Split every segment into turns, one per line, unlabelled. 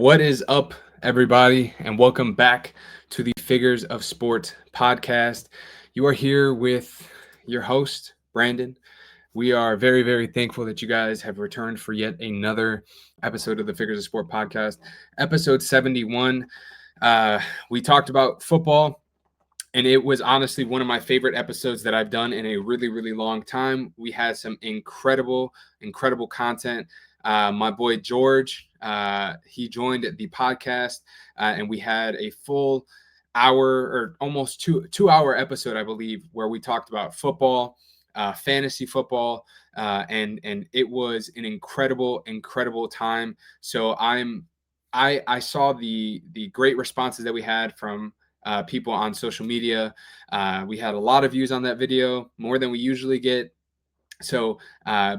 What is up, everybody, and welcome back to the Figures of Sport podcast. You are here with your host, Brandon. We are very, very thankful that you guys have returned for yet another episode of the Figures of Sport podcast, episode 71. We talked about football, and it was honestly one of my favorite episodes that I've done in a really, really long time. We had some incredible content. My boy George, he joined the podcast, and we had a full hour or almost two-hour episode, I believe, where we talked about football, fantasy football, and it was an incredible time. So I saw the great responses that we had from people on social media. We had a lot of views on that video, more than we usually get. So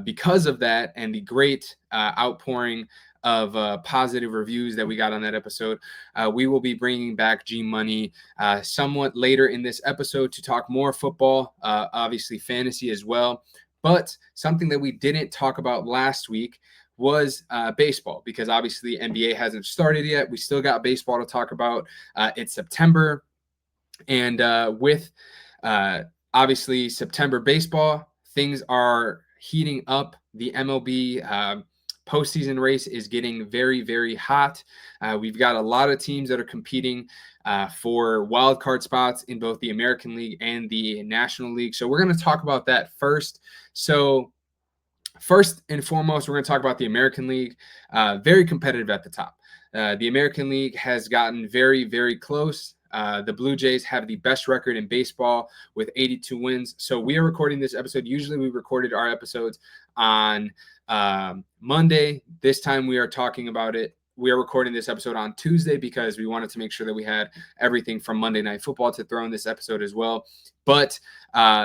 because of that and the great outpouring of positive reviews that we got on that episode, we will be bringing back G Money somewhat later in this episode to talk more football, obviously fantasy as well. But something that we didn't talk about last week was baseball, because obviously NBA hasn't started yet. We still got baseball to talk about. It's September, and with obviously September baseball, things are heating up. The MLB postseason race is getting very, very hot. We've got a lot of teams that are competing for wild card spots in both the American League and the National League. So we're going to talk about that first. So first and foremost, we're going to talk about the American League. Very competitive at the top. The American League has gotten very, very close. The Blue Jays have the best record in baseball with 82 wins. So we are recording this episode. Usually we recorded our episodes on Monday. This time we are talking about it. We are recording this episode on Tuesday because we wanted to make sure that we had everything from Monday Night Football to throw in this episode as well. But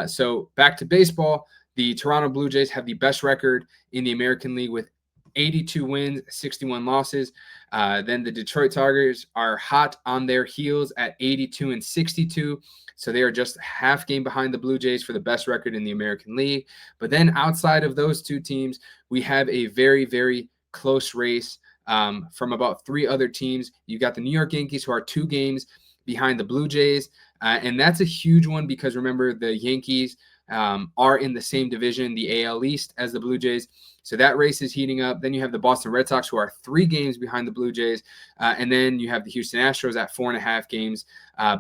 so back to baseball. The Toronto Blue Jays have the best record in the American League with 82 wins, 61 losses. Then the Detroit Tigers are hot on their heels at 82 and 62. So they are just half game behind the Blue Jays for the best record in the American League. But then outside of those two teams, we have a very, very close race from about three other teams. You got the New York Yankees, who are 2 games behind the Blue Jays. And that's a huge one because remember, the Yankees are in the same division, the AL East, as the Blue Jays. So that race is heating up. Then you have the Boston Red Sox, who are 3 games behind the Blue Jays. And then you have the Houston Astros at 4.5 games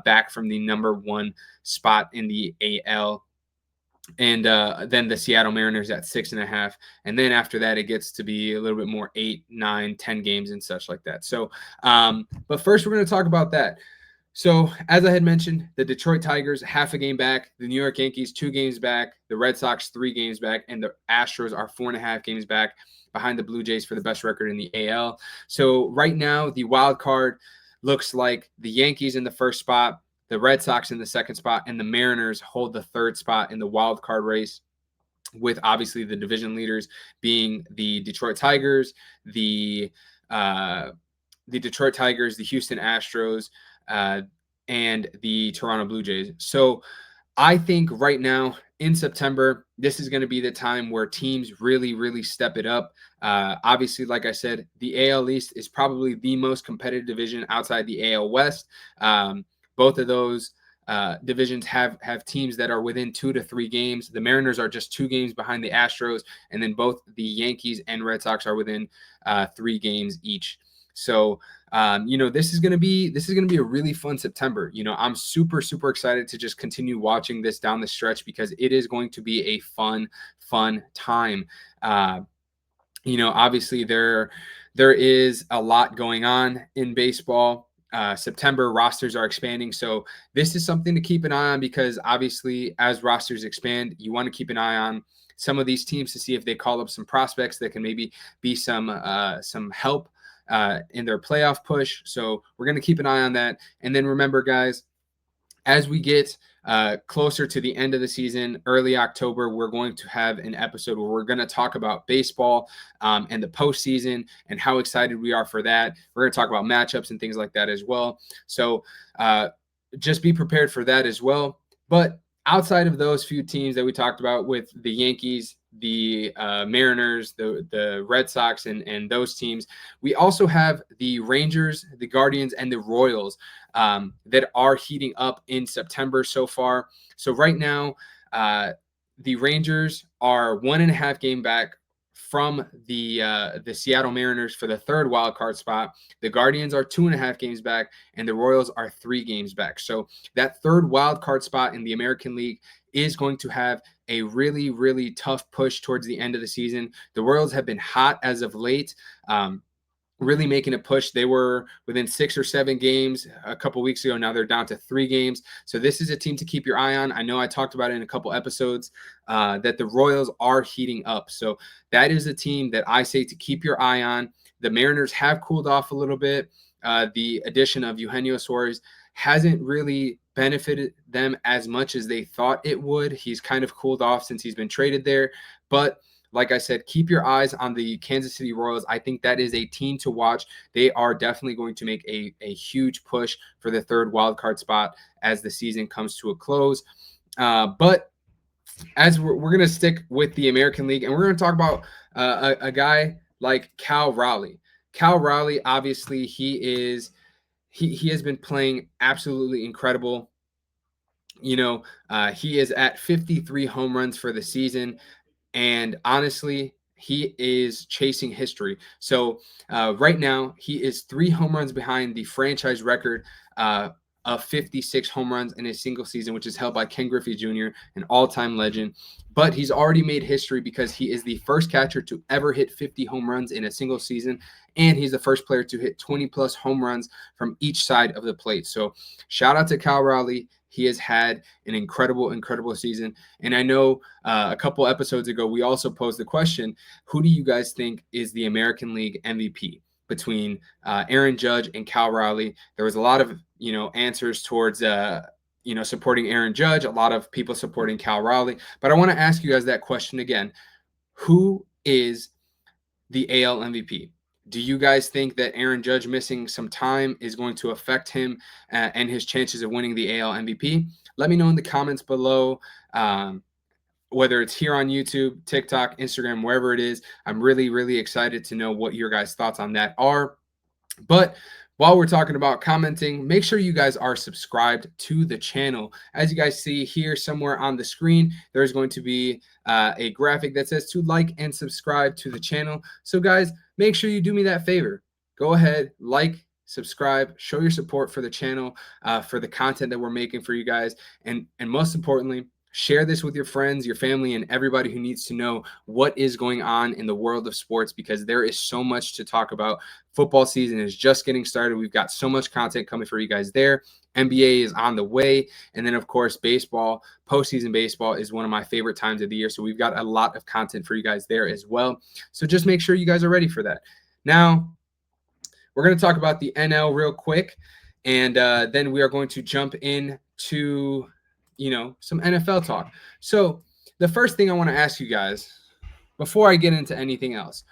back from the number 1 spot in the AL. And then the Seattle Mariners at 6.5. And then after that, it gets to be a little bit more 8, 9, 10 games and such like that. So, but first we're going to talk about that. So, as I had mentioned, the Detroit Tigers, half a game back. The New York Yankees, 2 games back. The Red Sox, 3 games back. And the Astros are 4.5 games back behind the Blue Jays for the best record in the AL. So, right now, the wild card looks like the Yankees in the first spot, the Red Sox in the second spot, and the Mariners hold the third spot in the wild card race, with obviously the division leaders being the Detroit Tigers, the Detroit Tigers, the Houston Astros, and the Toronto Blue Jays. So I think right now in September, this is going to be the time where teams really, really step it up. Obviously, like I said, the AL East is probably the most competitive division outside the AL West. Both of those divisions have teams that are within 2 to 3 games. The Mariners are just 2 games behind the Astros, and then both the Yankees and Red Sox are within 3 games each. So, this is going to be a really fun September. I'm super, super excited to just continue watching this down the stretch because it is going to be a fun time. Obviously there is a lot going on in baseball. September rosters are expanding. So this is something to keep an eye on because obviously as rosters expand, you want to keep an eye on some of these teams to see if they call up some prospects that can maybe be some help in their playoff push. So we're going to keep an eye on that. And then remember, guys, as we get closer to the end of the season, early October, we're going to have an episode where we're going to talk about baseball and the postseason and how excited we are for that. We're going to talk about matchups and things like that as well. So just be prepared for that as well. But outside of those few teams that we talked about with the Yankees, the Mariners, the Red Sox, and those teams. We also have the Rangers, the Guardians, and the Royals that are heating up in September so far. So right now, the Rangers are 1.5 game back from the Seattle Mariners for the third wild card spot. The Guardians are 2.5 games back, and the Royals are 3 games back. So that third wild card spot in the American League is going to have a really, really tough push towards the end of the season. The Royals have been hot as of late. Really making a push. They were within 6 or 7 games a couple weeks ago. Now they're down to 3 games. So this is a team to keep your eye on. I know I talked about it in a couple episodes that the Royals are heating up. So that is a team that I say to keep your eye on. The Mariners have cooled off a little bit. The addition of Eugenio Suarez hasn't really benefited them as much as they thought it would. He's kind of cooled off since he's been traded there. But like I said, keep your eyes on the Kansas City Royals. I think that is a team to watch. They are definitely going to make a huge push for the third wildcard spot as the season comes to a close. But as we're going to stick with the American League, and we're going to talk about a guy like Cal Raleigh. Cal Raleigh, obviously, he has been playing absolutely incredible. He is at 53 home runs for the season. And honestly, he is chasing history. So right now, he is 3 home runs behind the franchise record of 56 home runs in a single season, which is held by Ken Griffey Jr., an all-time legend. But he's already made history because he is the first catcher to ever hit 50 home runs in a single season, and he's the first player to hit 20-plus home runs from each side of the plate. So shout out to Cal Raleigh. He has had an incredible, incredible season. And I know a couple episodes ago, we also posed the question, who do you guys think is the American League MVP between Aaron Judge and Cal Raleigh? There was a lot of, answers towards, supporting Aaron Judge, a lot of people supporting Cal Raleigh. But I want to ask you guys that question again. Who is the AL MVP? Do you guys think that Aaron Judge missing some time is going to affect him and his chances of winning the AL MVP? Let me know in the comments below, whether it's here on YouTube, TikTok, Instagram, wherever it is. I'm really, really excited to know what your guys' thoughts on that are. But while we're talking about commenting, make sure you guys are subscribed to the channel. As you guys see here somewhere on the screen, there's going to be a graphic that says to like and subscribe to the channel. So guys, make sure you do me that favor. Go ahead, like, subscribe, show your support for the channel, for the content that we're making for you guys. And most importantly, share this with your friends, your family, and everybody who needs to know what is going on in the world of sports, because there is so much to talk about. Football season is just getting started. We've got so much content coming for you guys there. NBA is on the way. And then, of course, baseball, postseason baseball is one of my favorite times of the year. So we've got a lot of content for you guys there as well. So just make sure you guys are ready for that. Now, we're going to talk about the NL real quick, and then we are going to jump into some NFL talk. So the first thing I want to ask you guys before I get into anything else,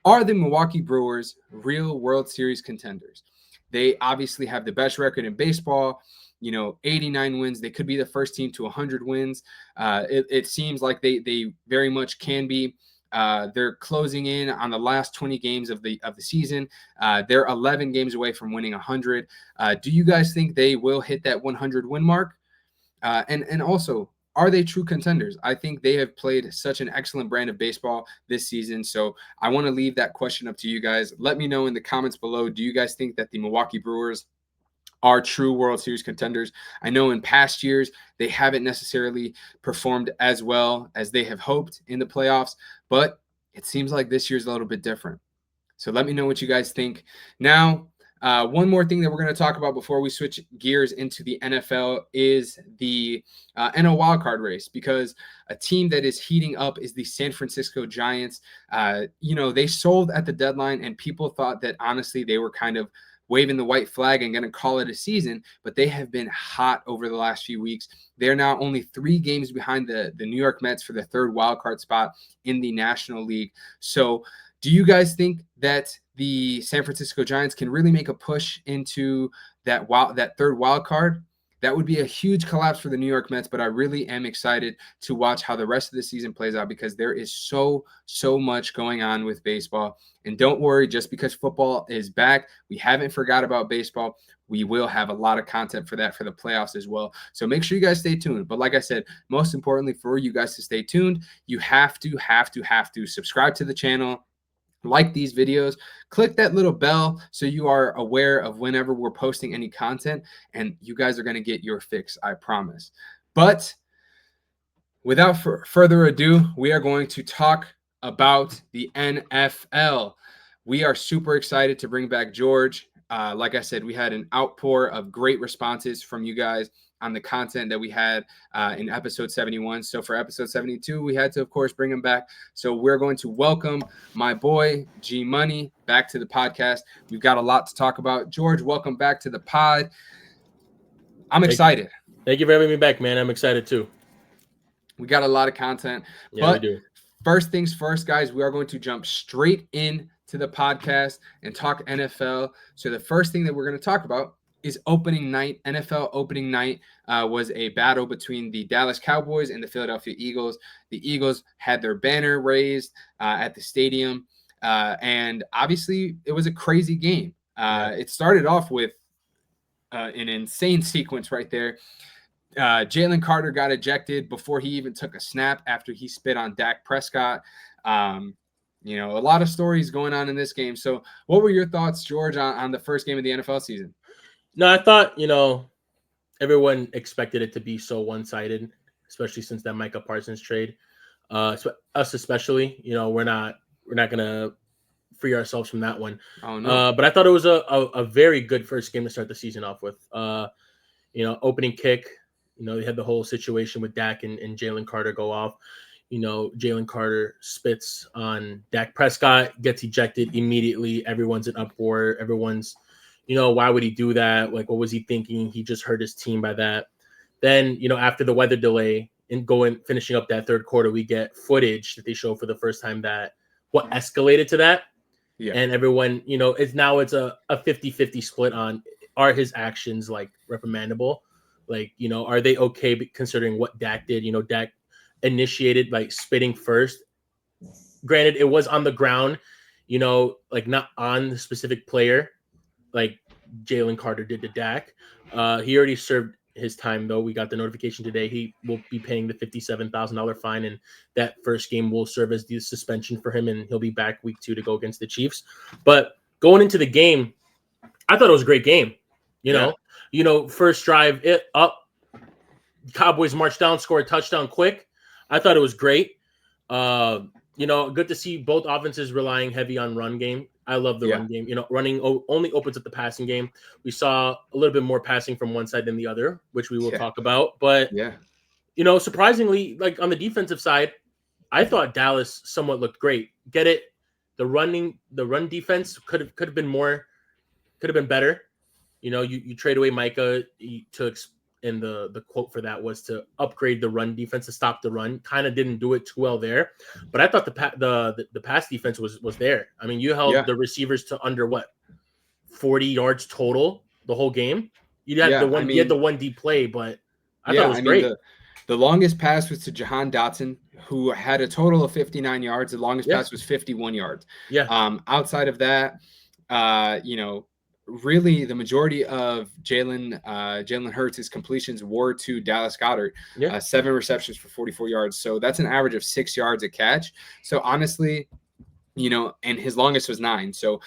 are the Milwaukee Brewers real World Series contenders? They obviously have the best record in baseball, 89 wins. They could be the first team to 100 wins. It seems like they very much can be. They're closing in on the last 20 games of the season. They're 11 games away from winning 100. Do you guys think they will hit that 100 win mark? And also, are they true contenders? I think they have played such an excellent brand of baseball this season. So I want to leave that question up to you guys. Let me know in the comments below. Do you guys think that the Milwaukee Brewers are true World Series contenders? I know in past years, they haven't necessarily performed as well as they have hoped in the playoffs, but it seems like this year's a little bit different. So let me know what you guys think. Now, one more thing that we're going to talk about before we switch gears into the NFL is the NL wildcard race, because a team that is heating up is the San Francisco Giants. They sold at the deadline, and people thought that honestly they were kind of waving the white flag and going to call it a season, but they have been hot over the last few weeks. They're now only 3 games behind the New York Mets for the third wildcard spot in the National League. So do you guys think that the San Francisco Giants can really make a push into that third wild card? That would be a huge collapse for the New York Mets, but I really am excited to watch how the rest of the season plays out because there is so much going on with baseball. And don't worry, just because football is back, we haven't forgot about baseball. We will have a lot of content for that for the playoffs as well. So make sure you guys stay tuned. But like I said, most importantly for you guys to stay tuned, you have to subscribe to the channel, like these videos, click that little bell so you are aware of whenever we're posting any content, and you guys are going to get your fix, I promise. But without further ado, we are going to talk about the NFL. We are super excited to bring back George. Like I said, we had an outpour of great responses from you guys on the content that we had in episode 71. So for episode 72, we had to, of course, bring him back. So we're going to welcome my boy, G Money, back to the podcast. We've got a lot to talk about. George, welcome back to the pod. I'm excited.
Thank you for having me back, man. I'm excited too.
We got a lot of content.
Yeah, we do.
First things first, guys, we are going to jump straight into the podcast and talk NFL. So the first thing that we're going to talk about is opening night. NFL opening night was a battle between the Dallas Cowboys and the Philadelphia Eagles. The Eagles had their banner raised at the stadium, and obviously it was a crazy game. It started off with an insane sequence right there. Jalen Carter got ejected before he even took a snap after he spit on Dak Prescott. A lot of stories going on in this game. So what were your thoughts, George, on the first game of the NFL season?
No, I thought, everyone expected it to be so one-sided, especially since that Micah Parsons trade. So us especially, we're not going to free ourselves from that one.
Oh, no.
But I thought it was a very good first game to start the season off with. Opening kick, they had the whole situation with Dak and Jalen Carter go off. Jalen Carter spits on Dak Prescott, gets ejected immediately. Everyone's in uproar. Everyone's, why would he do that? Like, what was he thinking? He just hurt his team by that. Then, after the weather delay and finishing up that third quarter, we get footage that they show for the first time that what escalated to that.
Yeah.
And everyone, it's a 50-50 split on, are his actions like reprimandable? Like, are they okay considering what Dak did? Dak initiated like spitting first. Granted, it was on the ground, like not on the specific player, like Jalen Carter did to Dak. He already served his time, though. We got the notification today. He will be paying the $57,000 fine, and that first game will serve as the suspension for him, and he'll be back week 2 to go against the Chiefs. But going into the game, I thought it was a great game. First drive, it up. Cowboys marched down, scored a touchdown quick. I thought it was great. Good to see both offenses relying heavy on run game. I love the run game. Running only opens up the passing game. We saw a little bit more passing from one side than the other, which we will talk about. But, surprisingly, like on the defensive side, I thought Dallas somewhat looked great. Get it? The run defense could have been more, could have been better. You trade away Micah and the quote for that was to upgrade the run defense to stop the run. Kind of didn't do it too well there, but I thought the pass defense was there. I mean, you held the receivers to under 40 yards total the whole game. You had you had the one deep play, but I thought it was great.
The longest pass was to Jahan Dotson, who had a total of 59 yards. The longest pass was 51 yards.
Yeah.
Outside of that, really the majority of Jalen Hurts' completions were to Dallas Goedert. 7 receptions for 44 yards. So that's an average of 6 yards a catch. So honestly, and his longest was 9. So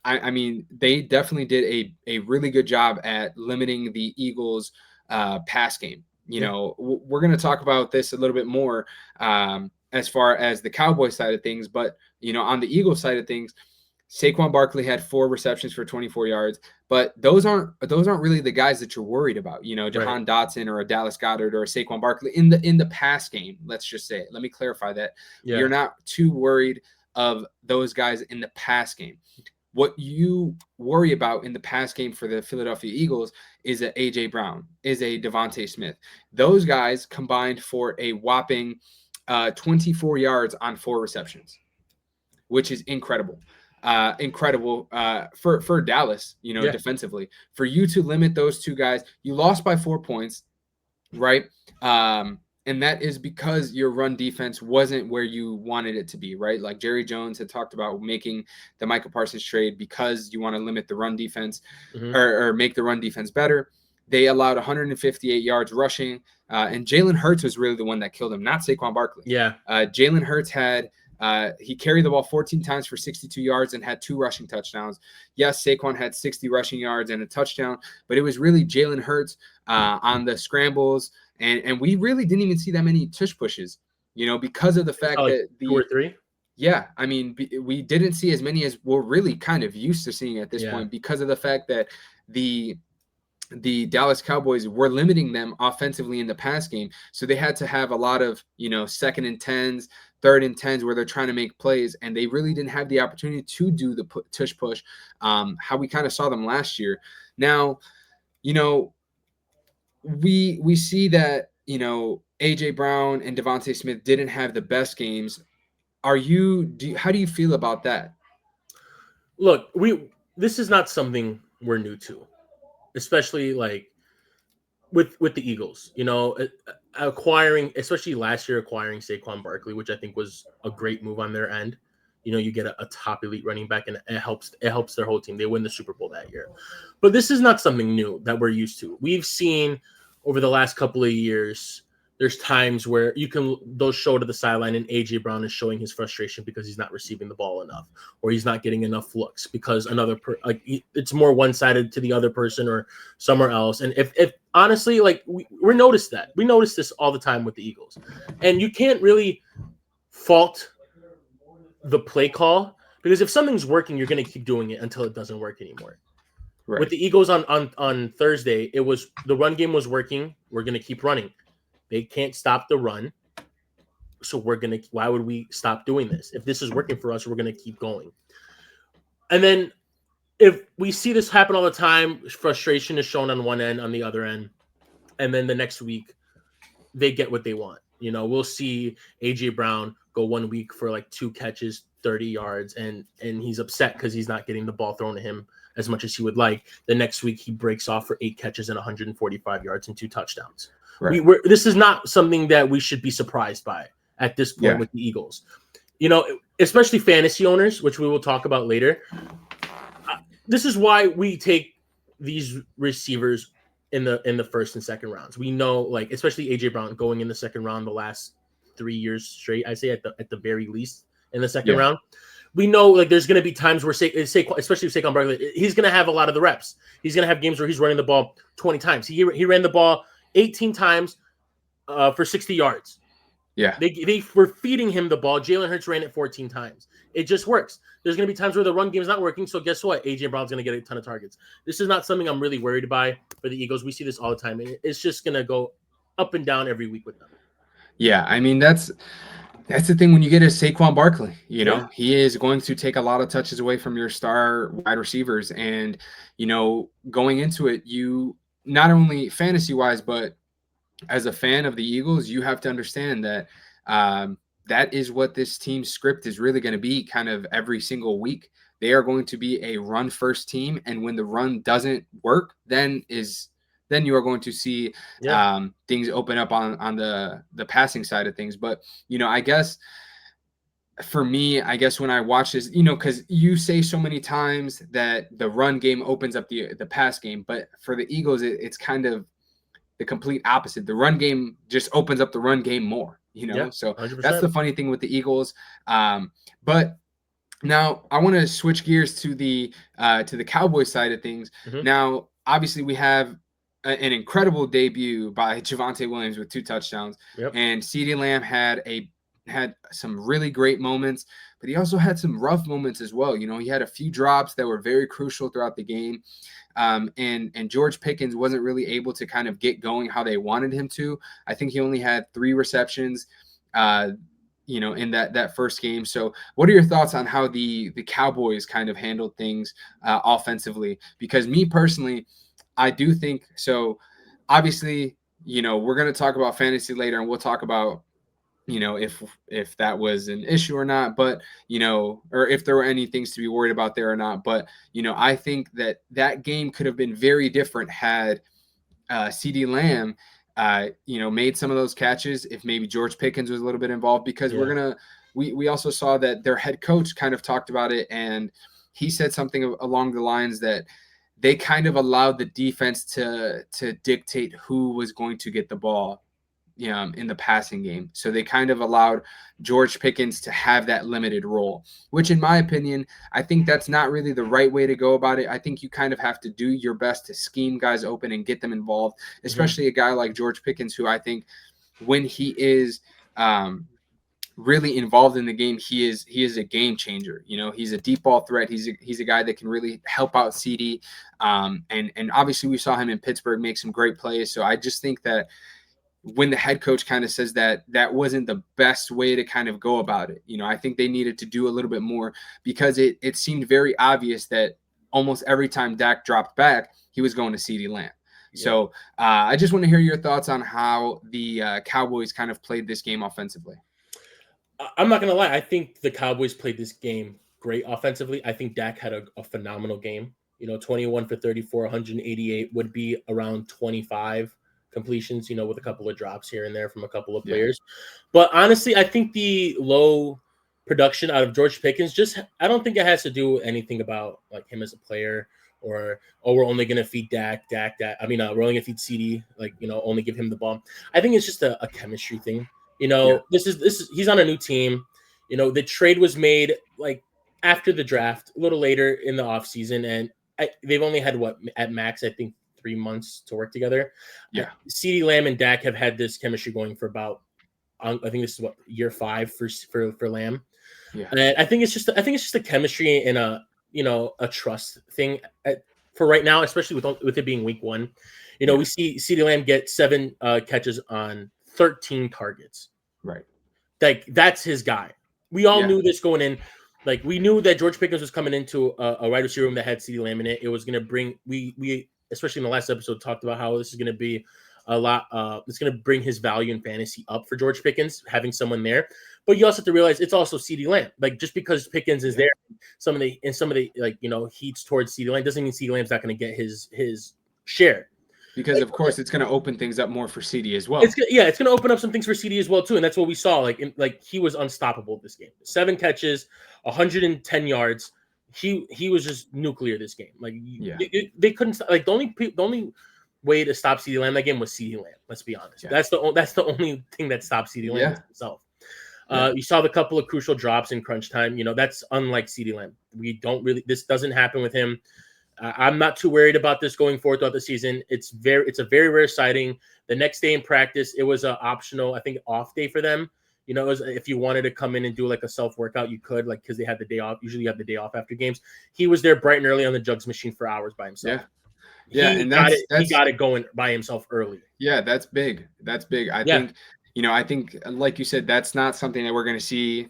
I mean, they definitely did a really good job at limiting the Eagles' pass game. We're going to talk about this a little bit more as far as the Cowboys side of things, but on the Eagles side of things, Saquon Barkley had 4 receptions for 24 yards, but those aren't really the guys that you're worried about. Jahan Dotson or a Dallas Goedert or a Saquon Barkley in the pass game. Let's just say it. Let me clarify that. You're not too worried of those guys in the pass game. What you worry about in the pass game for the Philadelphia Eagles is a A.J. Brown, is a Devontae Smith. Those guys combined for a whopping 24 yards on 4 receptions, which is incredible. incredible for Dallas,
Yeah.
defensively. For you to limit those two guys, you lost by 4 points, right? And that is because your run defense wasn't where you wanted it to be, right? Like Jerry Jones had talked about making the Micah Parsons trade because you want to limit the run defense or make the run defense better. They allowed 158 yards rushing, and Jalen Hurts was really the one that killed him, not Saquon Barkley.
Yeah.
Jalen Hurts he carried the ball 14 times for 62 yards and had 2 rushing touchdowns. Yes, Saquon had 60 rushing yards and a touchdown, but it was really Jalen Hurts on the scrambles, and we really didn't even see that many tush pushes, because of the fact that
2 or 3.
Yeah, I mean, we didn't see as many as we're really kind of used to seeing at this point because of the fact that the Dallas Cowboys were limiting them offensively in the pass game. So they had to have a lot of, 2nd and 10s, 3rd and 10s where they're trying to make plays, and they really didn't have the opportunity to do the tush push, how we kind of saw them last year. Now, we see that, A.J. Brown and Devontae Smith didn't have the best games. How do you feel about that?
Look, this is not something we're new to, especially like with the Eagles. Acquiring, especially last year, acquiring Saquon Barkley, which I think was a great move on their end. You get a top elite running back, and it helps their whole team. They win the Super Bowl that year. But this is not something new that we're used to. We've seen over the last couple of years, there's times where they'll show to the sideline and A.J. Brown is showing his frustration because he's not receiving the ball enough, or he's not getting enough looks because it's more one-sided to the other person or somewhere else. And if honestly, like we noticed that. We notice this all the time with the Eagles. And you can't really fault the play call, because if something's working, you're going to keep doing it until it doesn't work anymore. Right. With the Eagles on Thursday, it was the run game was working. We're going to keep running. They can't stop the run. So why would we stop doing this? If this is working for us, we're going to keep going. And then if we see this happen all the time, frustration is shown on one end, on the other end. And then the next week, they get what they want. We'll see A.J. Brown go 1 week for like 2 catches, 30 yards, and he's upset because he's not getting the ball thrown to him as much as he would like. The next week, he breaks off for 8 catches and 145 yards and 2 touchdowns. Right. This is not something that we should be surprised by at this point with the Eagles. Especially fantasy owners, which we will talk about later. This is why we take these receivers in the 1st and 2nd rounds. We know, like, especially A.J. Brown going in the 2nd round the last 3 years straight, I say at the very least in the 2nd round. We know, like, there's going to be times where, especially with Saquon Barkley, he's going to have a lot of the reps. He's going to have games where he's running the ball 20 times. He ran the ball 18 times for 60 yards. Yeah. They were feeding him the ball. Jalen Hurts ran it 14 times. It just works. There's going to be times where the run game is not working. So guess what? A.J. Brown's going to get a ton of targets. This is not something I'm really worried about for the Eagles. We see this all the time. It's just going to go up and down every week with them.
Yeah, I mean, that's the thing when you get a Saquon Barkley. He is going to take a lot of touches away from your star wide receivers. And, going into it, you not only fantasy-wise, but as a fan of the Eagles, you have to understand that that is what this team's script is really going to be kind of every single week. They are going to be a run-first team, and when the run doesn't work, then you are going to see things open up on the passing side of things. But, I guess for me, when I watch this, because you say so many times that the run game opens up the pass game, but for the Eagles, it's kind of the complete opposite. The run game just opens up the run game more, so 100%. That's the funny thing with the Eagles. But now I want to switch gears to the Cowboys side of things. Mm-hmm. Now, obviously we have an incredible debut by Javonte Williams with 2 touchdowns. Yep. And CeeDee Lamb had some really great moments, but he also had some rough moments as well. He had a few drops that were very crucial throughout the game. And George Pickens wasn't really able to kind of get going how they wanted him to. I think he only had 3 receptions, in that first game. So what are your thoughts on how the Cowboys kind of handled things offensively? Because me personally, I do think so. Obviously, we're going to talk about fantasy later, and we'll talk about if that was an issue or not, but or if there were any things to be worried about there or not. But I think that game could have been very different had CD Lamb made some of those catches, if maybe George Pickens was a little bit involved, because we also saw that their head coach kind of talked about it, and he said something along the lines that they kind of allowed the defense to dictate who was going to get the ball in the passing game. So they kind of allowed George Pickens to have that limited role, which in my opinion, I think that's not really the right way to go about it. I think you kind of have to do your best to scheme guys open and get them involved, especially a guy like George Pickens, who I think when he is really involved in the game, he is a game changer. He's a deep ball threat. He's a guy that can really help out CD. And obviously we saw him in Pittsburgh make some great plays. So I just think that when the head coach kind of says that wasn't the best way to kind of go about it, I think they needed to do a little bit more, because it seemed very obvious that almost every time Dak dropped back, he was going to CD Lamb. Yeah. So I just want to hear your thoughts on how the Cowboys kind of played this game offensively.
I'm not going to lie. I think the Cowboys played this game great offensively. I think Dak had a phenomenal game. 21 for 34, 188 would be around 25 completions, with a couple of drops here and there from a couple of players. But honestly, I think the low production out of George Pickens, I don't think it has to do with anything about like him as a player, or we're only going to feed Dak. We're only going to feed CD, only give him the ball. I think it's just a chemistry thing. This is he's on a new team. The trade was made like after the draft, a little later in the offseason, and they've only had at max, I think, 3 months to work together.
Yeah.
CD Lamb and Dak have had this chemistry going for about, I think this is year 5 for Lamb.
Yeah.
And I think it's just a chemistry and a trust thing for right now, especially with it being week 1. We see CD Lamb get 7 catches on 13 targets.
Right.
Like that's his guy. We all knew this going in. Like we knew that George Pickens was coming into a wide receiver room that had CD Lamb in it. It was going to bring we especially in the last episode talked about how this is going to be a lot. It's going to bring his value in fantasy up for George Pickens, having someone there. But you also have to realize it's also CD Lamb. Like just because Pickens is there, some of the heats towards CD Lamb doesn't mean CD Lamb's not going to get his share.
Because of course it's going to open things up more for CD as well.
It's going to open up some things for CD as well too, and that's what we saw. Like he was unstoppable this game. 7 catches, 110 yards. He was just nuclear this game. Like they couldn't like the only way to stop CD Lamb that game was CD Lamb. Let's be honest. Yeah. That's the only thing that stopped CD Lamb himself. You saw the couple of crucial drops in crunch time. That's unlike CD Lamb. This doesn't happen with him. I'm not too worried about this going forward throughout the season. It's a very rare sighting. The next day in practice, it was an optional, I think, off day for them. It was, if you wanted to come in and do like a self-workout, you could, like, because they had the day off. Usually you have the day off after games. He was there bright and early on the jugs machine for hours by himself.
Yeah.
He got it going by himself early.
Yeah, that's big. I think, I think, like you said, that's not something that we're going to see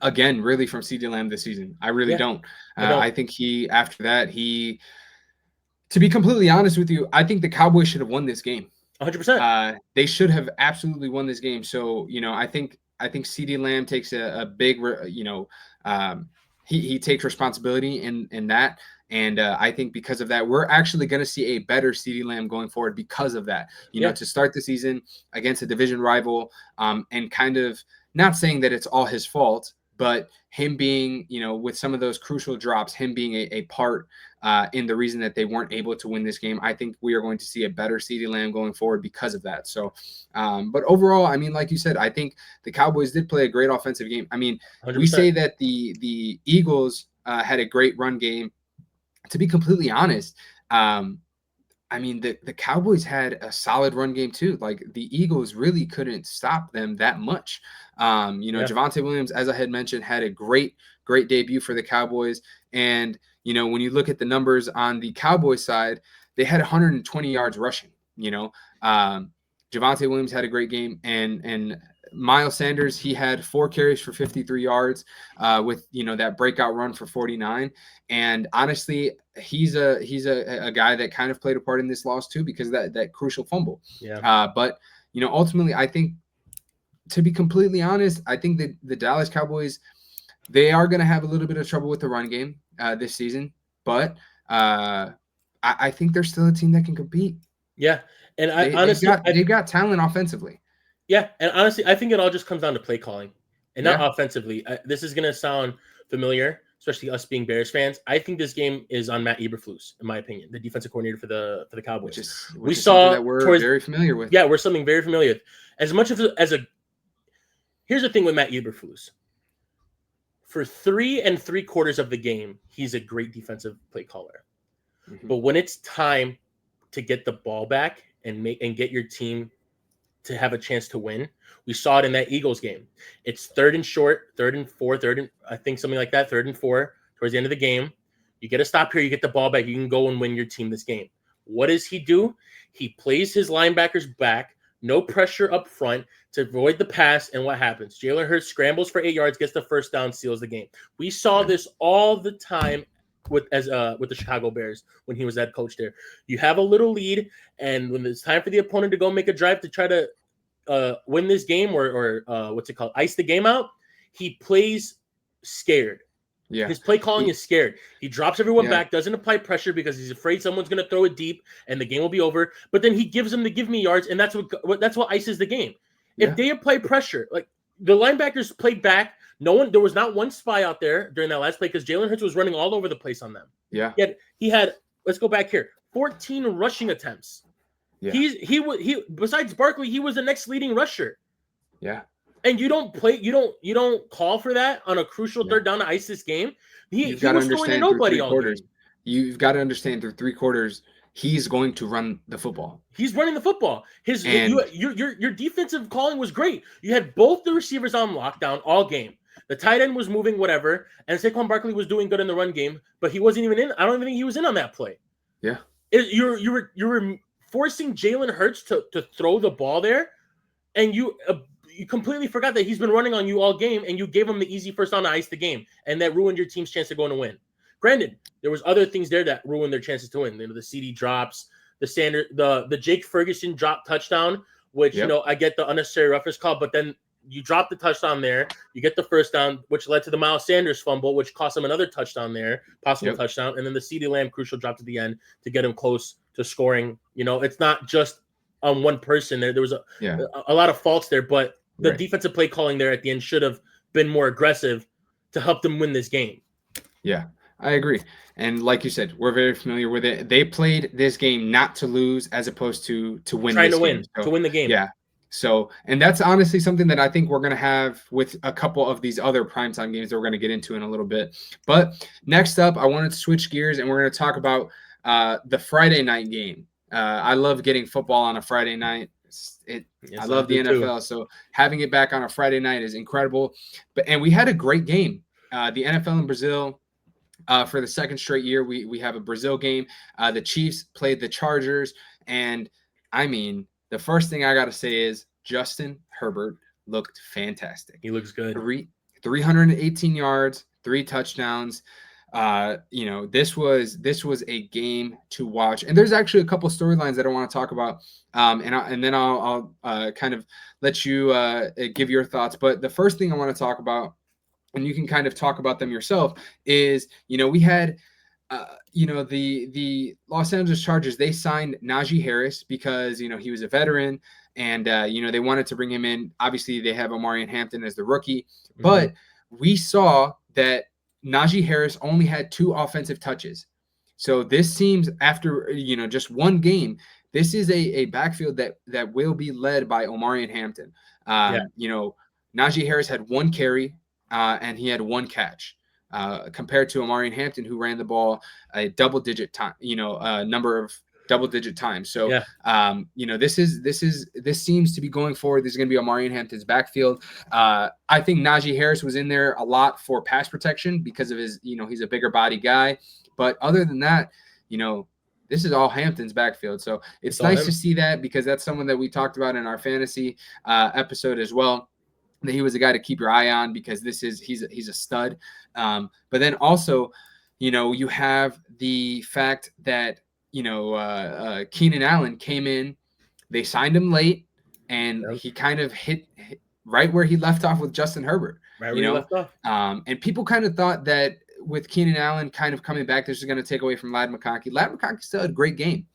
again, really, from CD Lamb this season. I really don't. I think after that, to be completely honest with you, I think the Cowboys should have won this game.
100%.
They should have absolutely won this game. So, I think CD Lamb takes a big, he takes responsibility in that. And I think because of that, we're actually going to see a better CD Lamb going forward because of that, to start the season against a division rival, and kind of not saying that it's all his fault, but him being, with some of those crucial drops, him being a part in the reason that they weren't able to win this game. I think we are going to see a better CeeDee Lamb going forward because of that. So, but overall, I mean, like you said, I think the Cowboys did play a great offensive game. I mean, 100%. We say that the Eagles had a great run game. To be completely honest, I mean, the Cowboys had a solid run game too. Like the Eagles really couldn't stop them that much. Javonte Williams, as I had mentioned, had a great debut for the Cowboys. And, when you look at the numbers on the Cowboys side, they had 120 yards rushing. Javonte Williams had a great game, and Miles Sanders, he had 4 carries for 53 yards with, that breakout run for 49. And honestly, he's a guy that kind of played a part in this loss too, because that crucial fumble.
Yeah.
But ultimately, I think to be completely honest, I think that the Dallas Cowboys, they are going to have a little bit of trouble with the run game this season, but I think they're still a team that can compete.
Yeah, and
They've got talent offensively.
Yeah, and honestly, I think it all just comes down to play calling, and not
Yeah.
offensively. This is gonna sound familiar, especially us being Bears fans. I think this game is on Matt Eberflus, in my opinion, the defensive coordinator for the Cowboys.
Which is something that we're very familiar with.
Yeah, we're something very familiar with. As much as a here's the thing with Matt Eberflus. For 3 3/4 of the game, he's a great defensive play caller. Mm-hmm. But when it's time to get the ball back and get your team to have a chance to win, we saw it in that Eagles game. It's 3rd and short, 3rd and 4, I think something like that, 3rd and 4 towards the end of the game. You get a stop here, you get the ball back, you can go and win your team this game. What does he do? He plays his linebackers back, no pressure up front to avoid the pass, and what happens? Jalen Hurts scrambles for 8 yards, gets the first down, seals the game. We saw this all the time with the Chicago Bears when he was head coach there. You have a little lead, and when it's time for the opponent to go make a drive to try to win this game or ice the game out, he plays scared. Yeah. His play calling is scared. He drops everyone back, doesn't apply pressure because he's afraid someone's going to throw it deep and the game will be over. But then he gives them the give me yards, and that's what ices the game. If they apply pressure, like the linebackers played back, there was not one spy out there during that last play because Jalen Hurts was running all over the place on them. Yeah. He had let's go back here, 14 rushing attempts. Yeah. He besides Barkley, he was the next leading rusher. Yeah. And you don't call for that on a crucial third down to ice this game. He was throwing to nobody all game.
You've got to understand through 3 quarters, he's going to run the football.
He's running the football. Your defensive calling was great. You had both the receivers on lockdown all game. The tight end was moving whatever, and Saquon Barkley was doing good in the run game, but he wasn't even in. I don't even think he was in on that play. Yeah. You were forcing Jalen Hurts to throw the ball there, and you completely forgot that he's been running on you all game, and you gave him the easy first down to ice the game, and that ruined your team's chance to go and win. Granted, there was other things there that ruined their chances to win. The CD drops, the Jake Ferguson drop touchdown, which I get the unnecessary roughness call, but then you drop the touchdown there, you get the first down, which led to the Miles Sanders fumble, which cost him another touchdown there, possible touchdown, and then the CeeDee Lamb crucial drop at the end to get him close to scoring. It's not just on one person there. There was a lot of faults there, but the defensive play calling there at the end should have been more aggressive to help them win this game.
Yeah, I agree. And like you said, we're very familiar with it. They played this game not to lose as opposed to win.
To win the game.
Yeah. So, and that's honestly something that I think we're going to have with a couple of these other primetime games that we're going to get into in a little bit. But next up, I wanted to switch gears and we're going to talk about the Friday night game. I love getting football on a Friday night. I love the NFL, too. So having it back on a Friday night is incredible. And we had a great game. The NFL in Brazil, for the second straight year, we have a Brazil game. The Chiefs played the Chargers, and I mean, the first thing I got to say is Justin Herbert looked fantastic.
He looks good.
318 yards, 3 touchdowns. This was a game to watch. And there's actually a couple storylines that I want to talk about. And then I'll kind of let you give your thoughts. But the first thing I want to talk about, and you can kind of talk about them yourself, is, we had the Los Angeles Chargers, they signed Najee Harris because, he was a veteran and, they wanted to bring him in. Obviously, they have Omarion Hampton as the rookie. Mm-hmm. But we saw that Najee Harris only had 2 offensive touches. So this seems after, just one game, this is a backfield that will be led by Omarion Hampton. Najee Harris had 1 carry and he had 1 catch. Compared to Omarion Hampton, who ran the ball a double-digit time, number of double-digit times. So, this seems to be going forward. This is going to be Omarion Hampton's backfield. I think Najee Harris was in there a lot for pass protection because of his, he's a bigger body guy. But other than that, this is all Hampton's backfield. So it's nice to see that because that's someone that we talked about in our fantasy episode as well. That he was a guy to keep your eye on because he's a stud. But then also, you have the fact that, Keenan Allen came in, they signed him late, and he kind of right where he left off with Justin Herbert.
Right where you left off.
And people kind of thought that with Keenan Allen kind of coming back, this is going to take away from Ladd McConkey. Ladd McConkey still had a great game.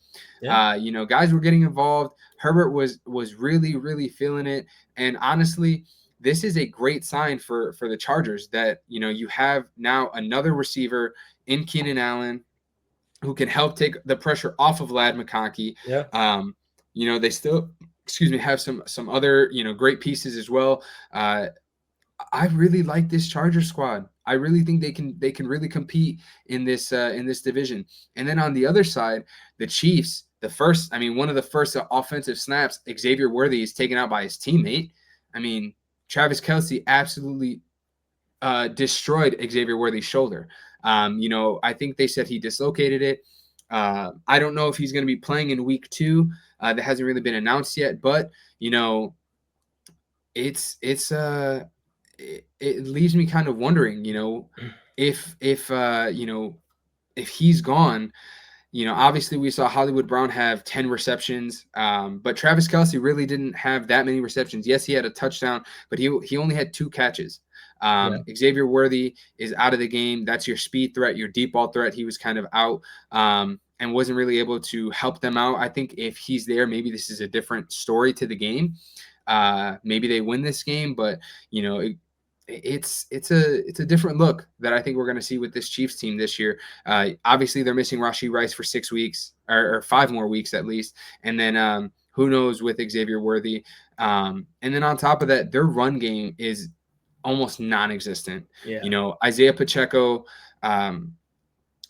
Yeah.
Guys were getting involved. Herbert was really, really feeling it. And honestly, this is a great sign for the Chargers that, you have now another receiver in Keenan Allen who can help take the pressure off of Ladd McConkey.
Yeah.
They still, have some other, great pieces as well. I really like this Charger squad. I really think they can really compete in this division. And then on the other side, the Chiefs, one of the first offensive snaps, Xavier Worthy is taken out by his teammate. Travis Kelce absolutely destroyed Xavier Worthy's shoulder. I think they said he dislocated it. I don't know if he's going to be playing in week 2. That hasn't really been announced yet, but it leaves me kind of wondering, if he's gone. Obviously we saw Hollywood Brown have 10 receptions, but Travis Kelce really didn't have that many receptions. Yes, he had a touchdown, but he only had 2 catches. Xavier Worthy is out of the game. That's your speed threat, your deep ball threat. He was kind of out and wasn't really able to help them out. I think if he's there, maybe this is a different story to the game. Maybe they win this game, but it's a different look that I think we're going to see with this Chiefs team this year. Obviously they're missing Rashee Rice for 6 weeks or 5 more weeks at least. And then who knows with Xavier Worthy. And then on top of that, their run game is almost non-existent.
Yeah.
Isaiah Pacheco,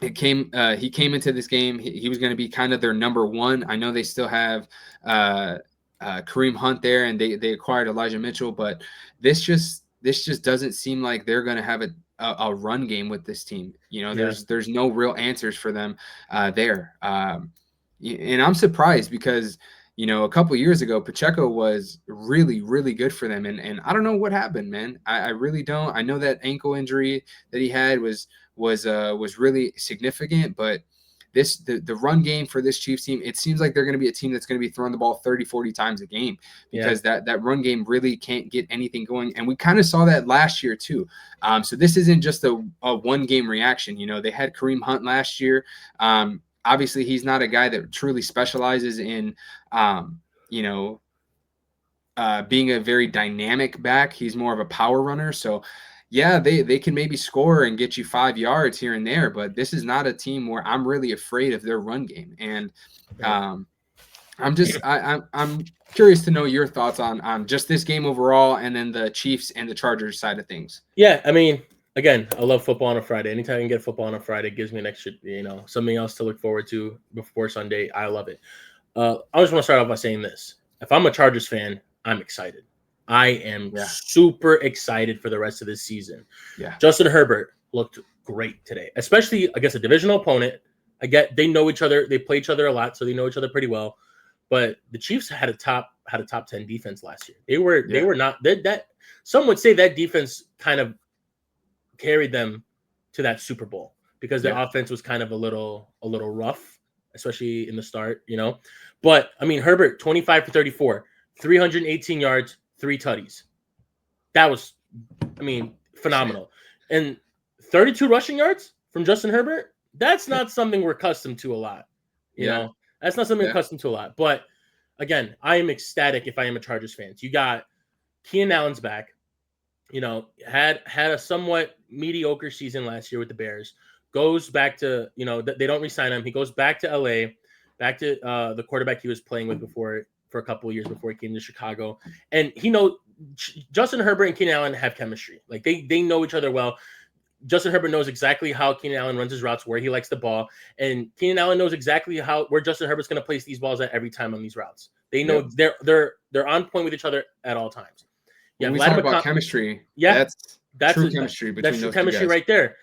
he came into this game. He was going to be kind of their number 1. I know they still have Kareem Hunt there, and they acquired Elijah Mitchell, but this just doesn't seem like they're going to have a run game with this team. There's no real answers for them there. And I'm surprised because, a couple of years ago, Pacheco was really, really good for them. And I don't know what happened, man. I really don't. I know that ankle injury that he had was really significant, but the run game for this Chiefs team, it seems like they're going to be a team that's going to be throwing the ball 30, 40 times a game because that run game really can't get anything going. And we kind of saw that last year too. So this isn't just a one game reaction. They had Kareem Hunt last year. Obviously he's not a guy that truly specializes in, being a very dynamic back. He's more of a power runner. So yeah, they can maybe score and get you 5 yards here and there, but this is not a team where I'm really afraid of their run game. And I'm curious to know your thoughts on just this game overall, and then the Chiefs and the Chargers side of things.
Yeah, again, I love football on a Friday. Anytime I can get football on a Friday, it gives me an extra, something else to look forward to before Sunday. I love it. I just want to start off by saying this. If I'm a Chargers fan, I'm excited. I am super excited for the rest of this season.
Yeah.
Justin Herbert looked great today, especially against a divisional opponent. They know each other. They play each other a lot, so they know each other pretty well. But the Chiefs had a top 10 defense last year. They were not that. Some would say that defense kind of carried them to that Super Bowl because the offense was kind of a little rough, especially in the start, But Herbert, 25 for 34, 318 yards, 3 tutties. That was, phenomenal. And 32 rushing yards from Justin Herbert. That's not something we're accustomed to a lot. You know, that's not something we're accustomed to a lot. But again, I am ecstatic if I am a Chargers fan. You got Keenan Allen's back. Had a somewhat mediocre season last year with the Bears. Goes back to, they don't re-sign him. He goes back to LA, back to the quarterback he was playing with before for a couple of years before he came to Chicago. And Justin Herbert and Keenan Allen have chemistry. Like they know each other well. Justin Herbert knows exactly how Keenan Allen runs his routes, where he likes the ball, and Keenan Allen knows exactly where Justin Herbert's going to place these balls at every time on these routes. They know they're on point with each other at all times.
Yeah, when we talk about chemistry.
Yeah,
that's true chemistry between
that's
those
chemistry
two guys.
right there.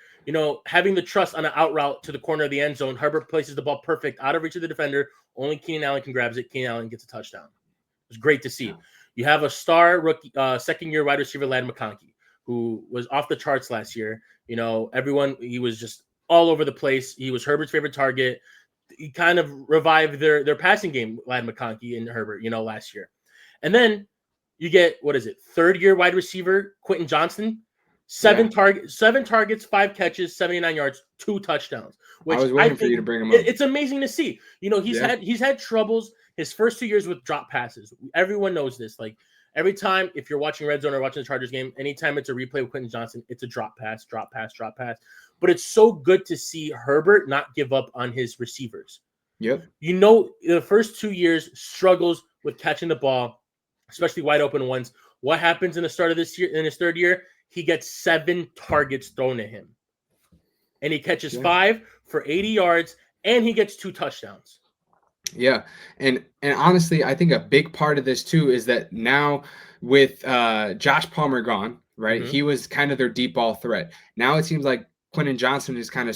Having the trust on an out route to the corner of the end zone, Herbert places the ball perfect out of reach of the defender. Only Keenan Allen can grab it. Keenan Allen gets a touchdown. It was great to see. Yeah. You have a star rookie, second-year wide receiver, Ladd McConkey, who was off the charts last year. He was just all over the place. He was Herbert's favorite target. He kind of revived their passing game, Ladd McConkey and Herbert, last year. And then You get, what is it, third-year wide receiver Quentin Johnson, seven targets, 5 catches, 79 yards, 2 touchdowns. Which
I was waiting for you to bring him up.
It's amazing to see. He's had troubles his first 2 years with drop passes. Everyone knows this. Like every time, if you're watching Red Zone or watching the Chargers game, anytime it's a replay with Quentin Johnson, it's a drop pass. But it's so good to see Herbert not give up on his receivers.
Yep.
The first 2 years struggles with catching the ball, especially wide open ones. What happens in the start of this year? In his third year, he gets 7 targets thrown at him, and he catches 5 for 80 yards, and he gets 2 touchdowns.
Yeah, and honestly, I think a big part of this too is that now with Josh Palmer gone, right?
Mm-hmm.
He was kind of their deep ball threat. Now it seems like Quentin Johnson is kind of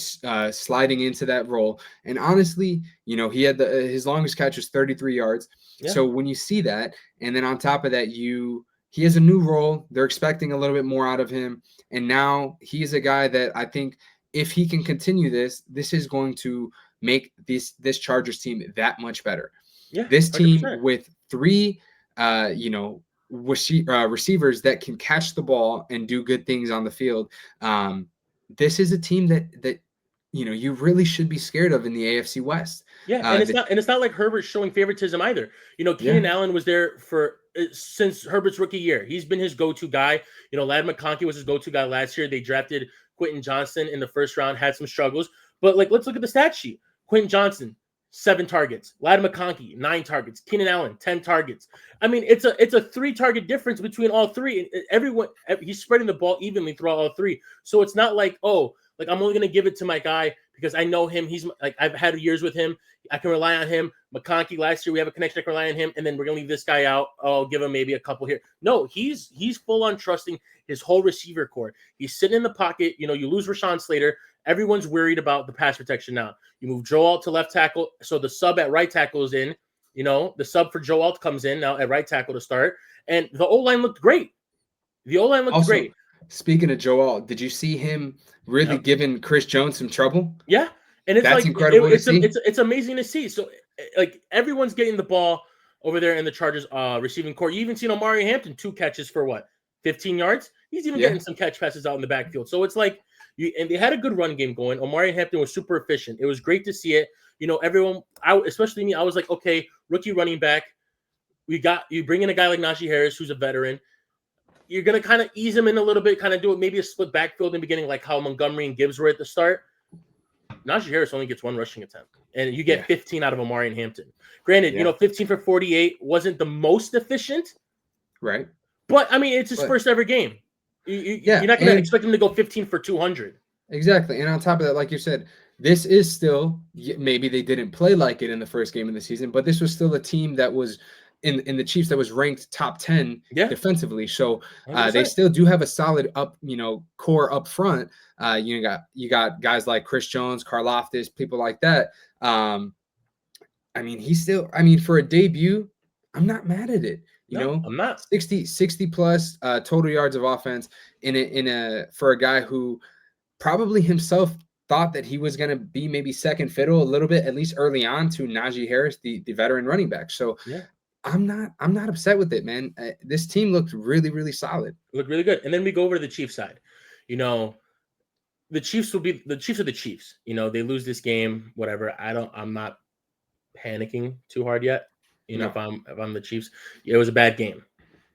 sliding into that role. And honestly, he had his longest catch was 33 yards. Yeah. So when you see that, and then on top of that, he has a new role. They're expecting a little bit more out of him. And now he's a guy that I think if he can continue this is going to make this Chargers team that much better.
Yeah,
this team
100%.
With 3, receivers that can catch the ball and do good things on the field. This is a team that you really should be scared of in the AFC West.
Yeah, and it's not like Herbert's showing favoritism either. Keenan Allen was there since Herbert's rookie year. He's been his go-to guy. Ladd McConkey was his go-to guy last year. They drafted Quentin Johnson in the first round, had some struggles. But let's look at the stat sheet. Quentin Johnson, 7 targets. Ladd McConkey, 9 targets. Keenan Allen, 10 targets. I mean, it's a 3-target difference between all 3. Everyone, he's spreading the ball evenly throughout all 3. So it's not like, I'm only going to give it to my guy because I know him. He's like, I've had years with him. I can rely on him. McConkey last year, we have a connection. I can rely on him. And then we're going to leave this guy out. I'll give him maybe a couple here. No, he's full on trusting his whole receiver core. He's sitting in the pocket. You lose Rashawn Slater. Everyone's worried about the pass protection now. You move Joe Alt to left tackle. So the sub at right tackle is in. The sub for Joe Alt comes in now at right tackle to start. And the O-line looked great. Great.
Speaking of Joe Alt, did you see him really giving Chris Jones some trouble?
Yeah. And that's incredible to see. It's amazing to see. So, everyone's getting the ball over there in the Chargers receiving core. You even seen Omari Hampton 2 catches for 15 yards? He's even getting some catch passes out in the backfield. So it's like, and they had a good run game going. Omari Hampton was super efficient. It was great to see it. Everyone, especially me, I was like, okay, rookie running back. You bring in a guy like Najee Harris, who's a veteran. You're going to kind of ease him in a little bit, kind of do it, maybe a split backfield in the beginning, like how Montgomery and Gibbs were at the start. Najee Harris only gets 1 rushing attempt, and you get 15 out of Omari and Hampton. Granted, 15 for 48 wasn't the most efficient.
Right.
But, I mean, it's his first ever game. You're not going to expect him to go 15 for 200.
Exactly. And on top of that, like you said, this is still, maybe they didn't play like it in the first game of the season, but this was still a team that was in the Chiefs that was ranked top 10 defensively. So they still do have a solid core up front. You got guys like Chris Jones, Karlaftis, people like that. I mean, for a debut, I'm not mad at it.
I'm not.
60 plus total yards of offense for a guy who probably himself thought that he was going to be maybe second fiddle a little bit, at least early on, to Najee Harris, the veteran running back. So I'm not upset with it, man. This team looked really, really solid.
Looked really good. And then we go over to the Chiefs side. The Chiefs are the Chiefs. They lose this game, whatever. I'm not panicking too hard yet. If I'm the Chiefs, it was a bad game.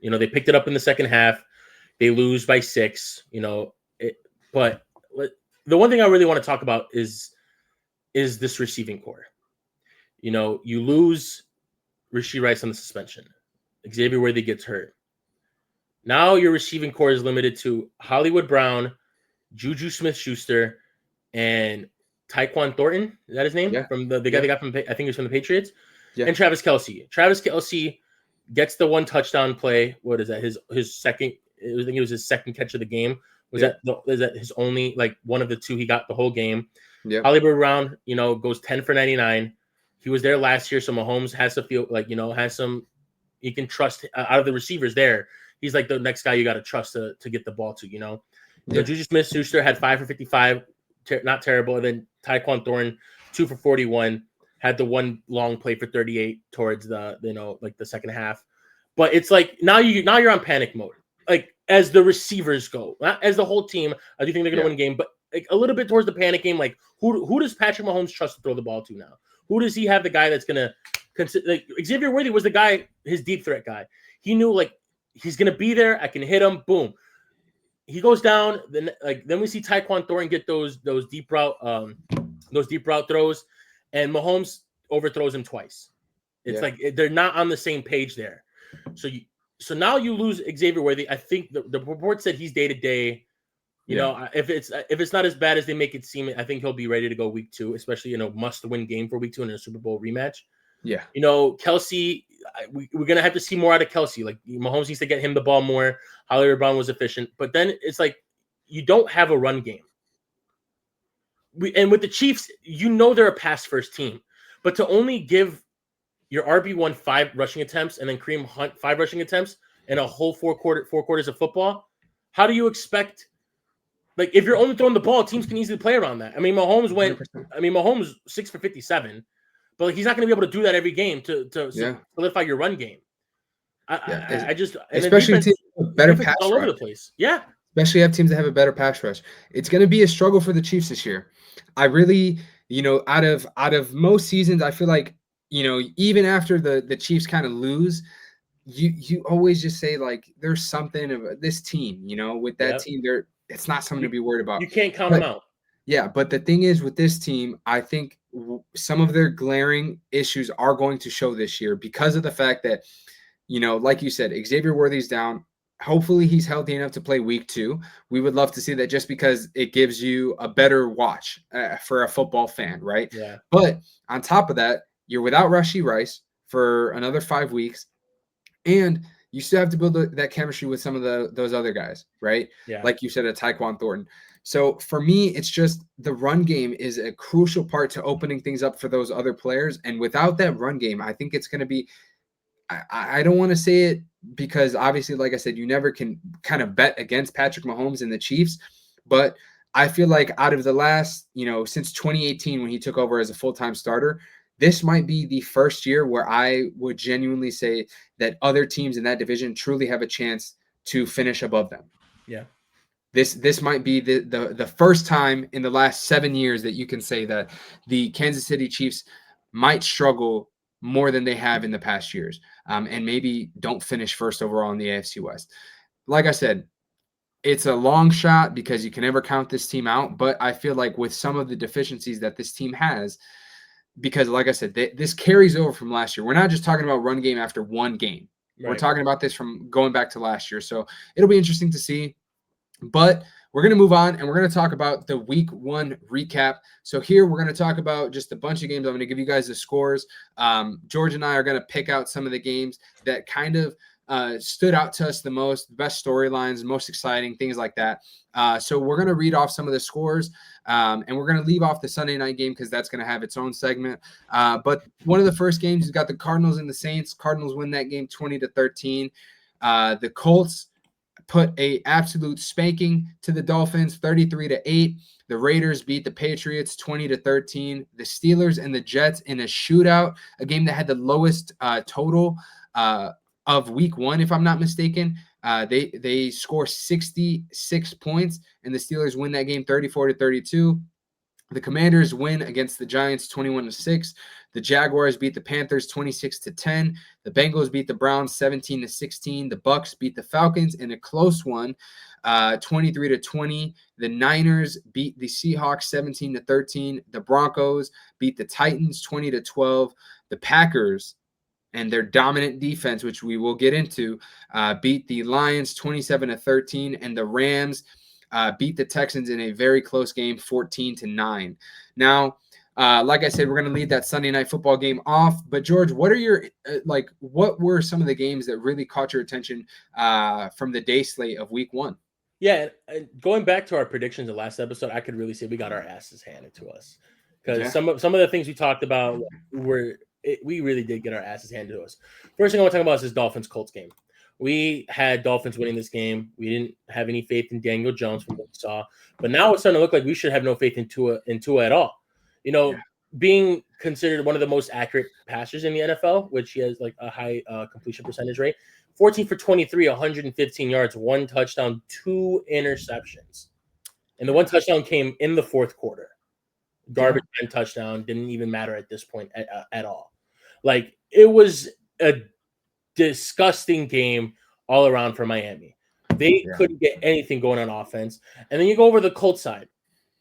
They picked it up in the second half. They lose by 6. But the one thing I really want to talk about is this receiving core. You lose Rashee Rice on the suspension. Xavier Worthy gets hurt. Now your receiving core is limited to Hollywood Brown, Juju Smith-Schuster, and Tyquan Thornton. Is that his name? Yeah. From the guy they got from, I think he was from the Patriots. Yeah. And Travis Kelce. Travis Kelce gets the 1 touchdown play. What is that? His second. I think it was his second catch of the game. Is that his only, one of the 2 he got the whole game? Yeah. Hollywood Brown, goes 10 for 99. He was there last year, so Mahomes has to feel has some. You can trust out of the receivers there. He's like the next guy you got to trust to get the ball to. Juju Smith-Schuster had 5 for 55, not terrible. And then Tyquan Thornton 2 for 41, had the 1 long play for 38 towards the the second half. But it's like now you're on panic mode. Like as the receivers go, not as the whole team. I do think they're going to win a game, but like a little bit towards the panic game. Like who does Patrick Mahomes trust to throw the ball to now? Who does he have the guy that's going to consider? Like Xavier Worthy was the guy, his deep threat guy. He knew like he's going to be there. I can hit him. Boom. He goes down. Then we see Tyquan Thornton get those deep route throws, and Mahomes overthrows him twice. It's like they're not on the same page there. So now you lose Xavier Worthy. I think the report said he's day to day. You know, if it's not as bad as they make it seem, I think he'll be ready to go week 2, especially must win game for week 2 in a Super Bowl rematch.
Yeah.
Kelsey, we're gonna have to see more out of Kelsey. Like Mahomes needs to get him the ball more. Hollywood Brown was efficient, but then it's like you don't have a run game. And with the Chiefs, they're a pass first team, but to only give your RB1 5 rushing attempts and then Kareem Hunt 5 rushing attempts and a whole four quarters of football, how do you expect? Like if you're only throwing the ball, teams can easily play around that. I mean, Mahomes 6 for 57, but like he's not going to be able to do that every game to solidify your run game. I just
especially teams with better pass
all
rush.
Over the place. Yeah,
especially have teams that have a better pass rush. It's going to be a struggle for the Chiefs this year. I really, out of most seasons, I feel like even after the Chiefs kind of lose, you always just say like there's something of this team, with that team there. It's not something to be worried about.
You can't count them out.
Yeah, but the thing is with this team, I think some of their glaring issues are going to show this year because of the fact that, like you said, Xavier Worthy's down. Hopefully he's healthy enough to play week 2. We would love to see that just because it gives you a better watch for a football fan, right?
Yeah.
But on top of that, you're without Rashee Rice for another 5 weeks, and you still have to build that chemistry with some of those other guys, right?
Yeah.
Like you said, a Tyquan Thornton. So for me, it's just the run game is a crucial part to opening things up for those other players. And without that run game, I think it's going to be I don't want to say it because obviously, like I said, you never can kind of bet against Patrick Mahomes and the Chiefs. But I feel like out of the last, since 2018 when he took over as a full-time starter, this might be the first year where I would genuinely say that other teams in that division truly have a chance to finish above them.
Yeah.
This might be the first time in the last 7 years that you can say that the Kansas City Chiefs might struggle more than they have in the past years, and maybe don't finish first overall in the AFC West. Like I said, it's a long shot because you can never count this team out, but I feel like with some of the deficiencies that this team has, because like I said, this carries over from last year. We're not just talking about run game after one game. Right. We're talking about this from going back to last year. So it'll be interesting to see. But we're going to move on, and we're going to talk about the week 1 recap. So here we're going to talk about just a bunch of games. I'm going to give you guys the scores. George and I are going to pick out some of the games that kind of stood out to us the most, best storylines, most exciting, things like that. So we're going to read off some of the scores, and we're going to leave off the Sunday night game because that's going to have its own segment. But one of the first games, you've got the Cardinals and the Saints. Cardinals win that game 20-13. The Colts put a absolute spanking to the Dolphins 33-8. The Raiders beat the Patriots 20-13. The Steelers and the Jets in a shootout, a game that had the lowest total of week 1, if I'm not mistaken. They score 66 points, and the Steelers win that game 34-32. The Commanders win against the Giants 21-6. The Jaguars beat the Panthers 26-10. The Bengals beat the Browns 17-16. The Bucks beat the Falcons in a close one, 23-20. The Niners beat the Seahawks 17-13. The Broncos beat the Titans 20-12. The Packers and their dominant defense, which we will get into, beat the Lions 27-13, and the Rams beat the Texans in a very close game, 14-9. Now, like I said, we're going to lead that Sunday night football game off. But George, what are your what were some of the games that really caught your attention from the day slate of week 1?
Yeah, going back to our predictions of last episode, I could really say we got our asses handed to us because some of the things we talked about we really did get our asses handed to us. First thing I want to talk about is this Dolphins-Colts game. We had Dolphins winning this game. We didn't have any faith in Daniel Jones from what we saw. But now it's starting to look like we should have no faith in Tua at all. Being considered one of the most accurate passers in the NFL, which he has like a high completion percentage rate. 14 for 23, 115 yards, 1 touchdown, 2 interceptions. And the 1 touchdown came in the fourth quarter. Garbage time touchdown, didn't even matter at this point at all. Like, it was a disgusting game all around for Miami. They couldn't get anything going on offense. And then you go over the Colts side.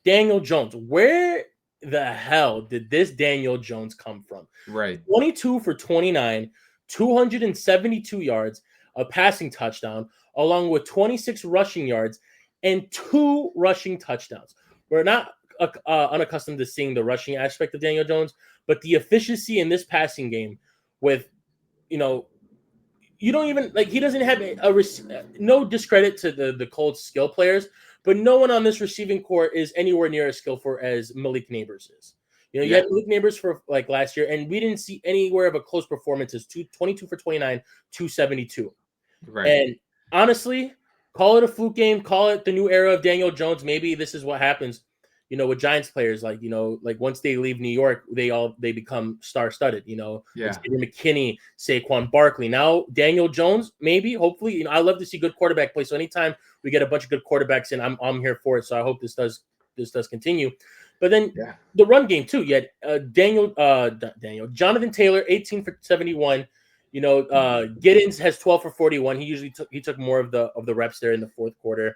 Daniel Jones. Where the hell did this Daniel Jones come from?
Right.
22 for 29, 272 yards, a passing touchdown, along with 26 rushing yards and 2 rushing touchdowns. We're not unaccustomed to seeing the rushing aspect of Daniel Jones, but the efficiency in this passing game with, you don't even he doesn't have no discredit to the Colts skill players, but no one on this receiving core is anywhere near as skillful as Malik Neighbors is. You had Malik Neighbors for last year, and we didn't see anywhere of a close performance as 22 for 29, 272.
Right.
And honestly, call it a fluke game, call it the new era of Daniel Jones. Maybe this is what happens, with Giants players. Once they leave New York, they become star-studded. McKinney, Saquon Barkley. Now Daniel Jones, maybe, hopefully. I love to see good quarterback play. So anytime we get a bunch of good quarterbacks in, I'm here for it. So I hope this does continue. But then the run game too. You had Jonathan Taylor, 18 for 71. Giddens has 12 for 41. He took more of the reps there in the fourth quarter,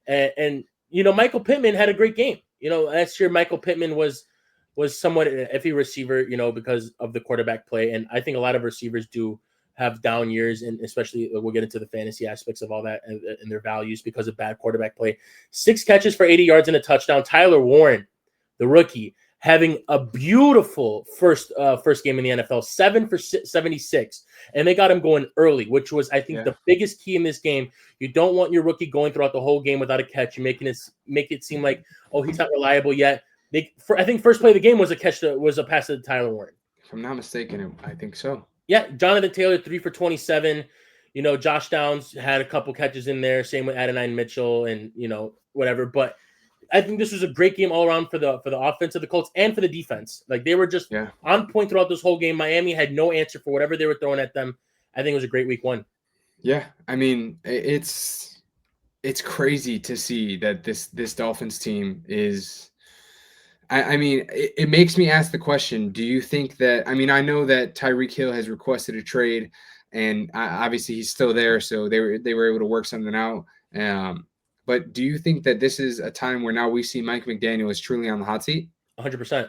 and Michael Pittman had a great game. Last year Michael Pittman was somewhat an iffy receiver, because of the quarterback play, and I think a lot of receivers do have down years, and especially we'll get into the fantasy aspects of all that and their values because of bad quarterback play. 6 catches for 80 yards and a touchdown. Tyler Warren, the rookie, having a beautiful first game in the NFL, 7 for 76. And they got him going early, which was, I think, the biggest key in this game. You don't want your rookie going throughout the whole game without a catch. You make it seem like, oh, he's not reliable yet. I think first play of the game was a pass to Tyler Warren.
If I'm not mistaken, I think so.
Yeah, Jonathan Taylor, 3 for 27. Josh Downs had a couple catches in there. Same with Adonai Mitchell and, whatever. But I think this was a great game all around for the offense of the Colts and for the defense. They were just on point throughout this whole game. Miami had no answer for whatever they were throwing at them. I think it was a great week 1.
Yeah, I mean, it's crazy to see that this Dolphins team is. I mean, it makes me ask the question: do you think that? I mean, I know that Tyreek Hill has requested a trade, and obviously he's still there, so they were able to work something out. But do you think that this is a time where now we see Mike McDaniel is truly on the hot seat?
100%.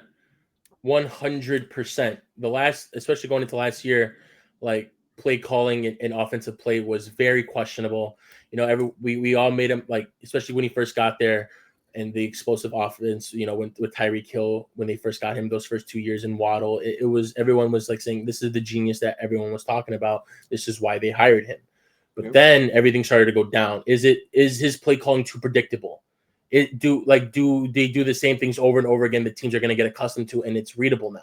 100%. Especially going into last year, play calling and offensive play was very questionable. We all made him, especially when he first got there, and the explosive offense, with Tyreek Hill, when they first got him those first 2 years in Waddle, everyone was saying, this is the genius that everyone was talking about. This is why they hired him. But then everything started to go down. Is his play calling too predictable? Do they do the same things over and over again that teams are going to get accustomed to, and it's readable now?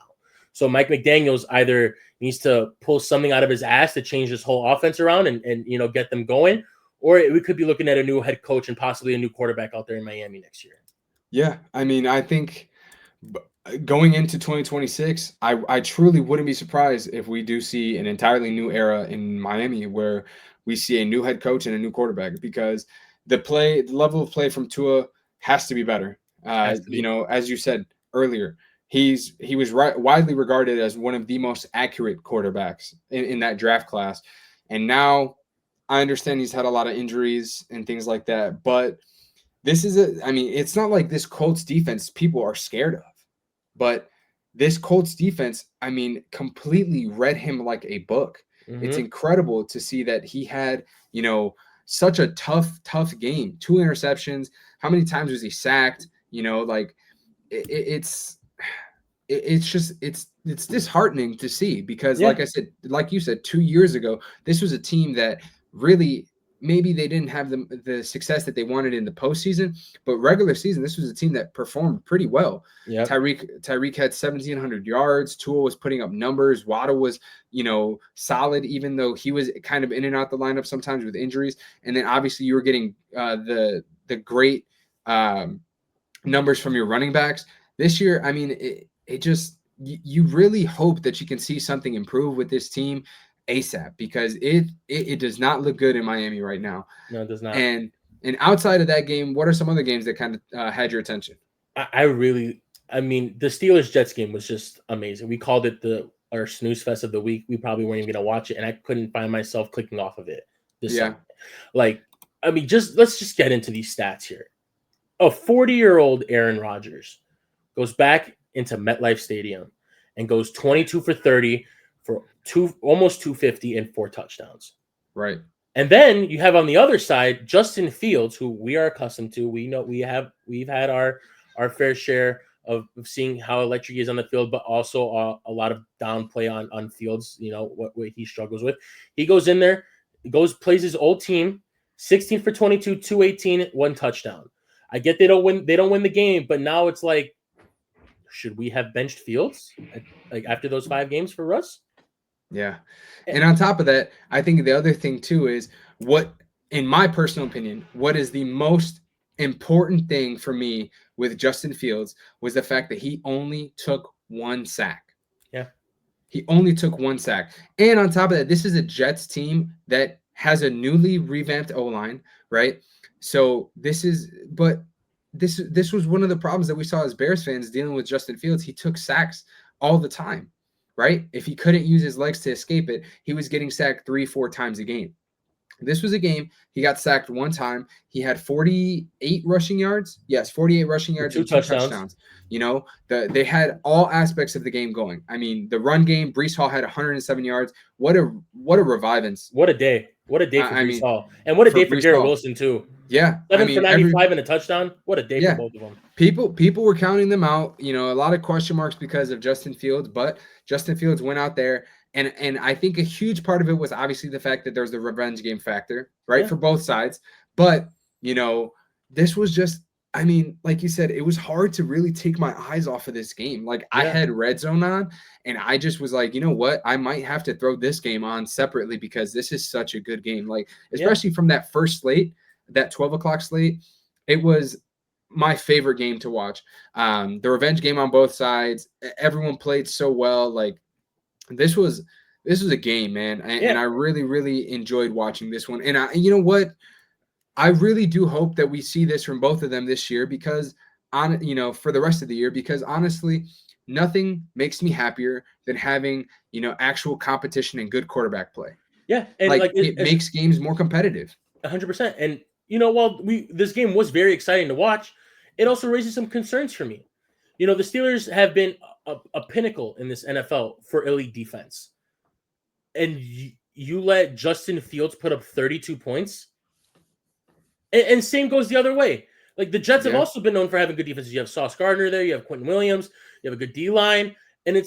So Mike McDaniels either needs to pull something out of his ass to change this whole offense around and get them going, or we could be looking at a new head coach and possibly a new quarterback out there in Miami next year.
Yeah, I mean, I think going into 2026, I truly wouldn't be surprised if we do see an entirely new era in Miami where we see a new head coach and a new quarterback, because the level of play from Tua has to be better. As you said earlier, he was widely regarded as one of the most accurate quarterbacks in that draft class. And now I understand he's had a lot of injuries and things like that, but it's not like this Colts defense people are scared of, but this Colts defense, completely read him like a book. Mm-hmm. It's incredible to see that he had, such a tough game, 2 interceptions. How many times was he sacked? It's disheartening to see, because like you said, 2 years ago, this was a team that really, maybe they didn't have the success that they wanted in the postseason, but regular season, this was a team that performed pretty well. Yeah, Tyreek had 1,700 yards. Tua was putting up numbers. Waddle was, solid, even though he was kind of in and out the lineup sometimes with injuries. And then obviously you were getting the great numbers from your running backs this year. I mean, you really hope that you can see something improve with this team. ASAP because it does not look good in Miami right now.
No, it does not.
And outside of that game, what are some other games that kind of had your attention?
I mean, the Steelers Jets game was just amazing. We called it our snooze fest of the week. We probably weren't even gonna watch it, and I couldn't find myself clicking off of it this
Yeah.
Sunday. Like, I mean, let's just get into these stats here. A 40-year-old Aaron Rodgers goes back into MetLife Stadium and goes 22 for 30 for almost 250 and 4 touchdowns.
Right.
And then you have on the other side Justin Fields, who we are accustomed to. We know we've had our fair share of seeing how electric he is on the field, but also a lot of downplay on Fields. You know what he struggles with. He goes in there, plays his old team, 16 for 22, 218, 1 touchdown. I get they don't win the game, but now it's like, should we have benched Fields like after those 5 games for Russ?
Yeah. And on top of that, I think the other thing too is what, in my personal opinion, what is the most important thing for me with Justin Fields was the fact that he only took 1 sack.
Yeah.
He only took 1 sack. And on top of that, this is a Jets team that has a newly revamped O-line, right? So this was one of the problems that we saw as Bears fans dealing with Justin Fields. He took sacks all the time, right? If he couldn't use his legs to escape it, he was getting sacked 3-4 times a game. This was a game he got sacked 1 time. He had 48 rushing yards. Yes, 48 rushing yards and 2 touchdowns. You know, they had all aspects of the game going. I mean, the run game, Breece Hall had 107 yards. What a revivance.
What a day. What a day for Breece Hall. And what a day for Garrett Wilson too.
Yeah.
7 for 95 and a touchdown. What a day for both of them.
People were counting them out. You know, a lot of question marks because of Justin Fields, but Justin Fields went out there. And I think a huge part of it was obviously the fact that there's the revenge game factor, right, for both sides. But, you know, this was just, I mean, like you said, it was hard to really take my eyes off of this game. Like, I had Red Zone on, and I just was like, you know what? I might have to throw this game on separately because this is such a good game. Like, especially from that first slate, that 12 o'clock slate, it was my favorite game to watch. The revenge game on both sides, everyone played so well. Like, this was a game, man. And I really, really enjoyed watching this one. And you know what? I really do hope that we see this from both of them this year because for the rest of the year, because honestly, nothing makes me happier than having, actual competition and good quarterback play.
Yeah. And
it makes games more competitive.
100%. And, while this game was very exciting to watch, it also raises some concerns for me. The Steelers have been a pinnacle in this NFL for elite defense. And you let Justin Fields put up 32 points. And same goes the other way. Like, the Jets have also been known for having good defenses. You have Sauce Gardner there. You have Quentin Williams. You have a good D-line. And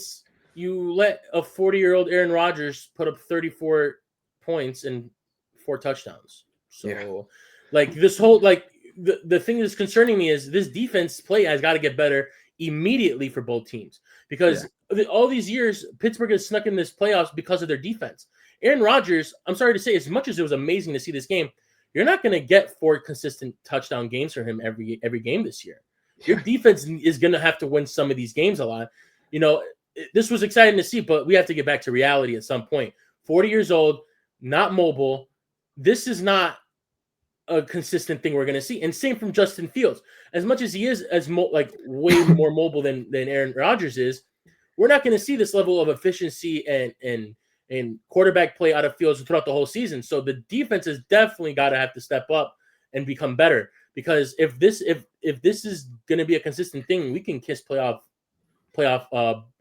you let a 40-year-old Aaron Rodgers put up 34 points and 4 touchdowns. So, this whole, the thing that's concerning me is this defense play has got to get better immediately for both teams. Because all these years, Pittsburgh has snuck in this playoffs because of their defense. Aaron Rodgers, I'm sorry to say, as much as it was amazing to see this game, you're not going to get 4 consistent touchdown games from him every game this year. Your defense is going to have to win some of these games a lot. This was exciting to see, but we have to get back to reality at some point. 40 years old, not mobile. This is not a consistent thing we're going to see. And same from Justin Fields. As much as he is way more mobile than Aaron Rodgers is, we're not going to see this level of efficiency and quarterback play out of Fields throughout the whole season. So the defense has definitely got to have to step up and become better. Because if this is going to be a consistent thing, we can kiss playoff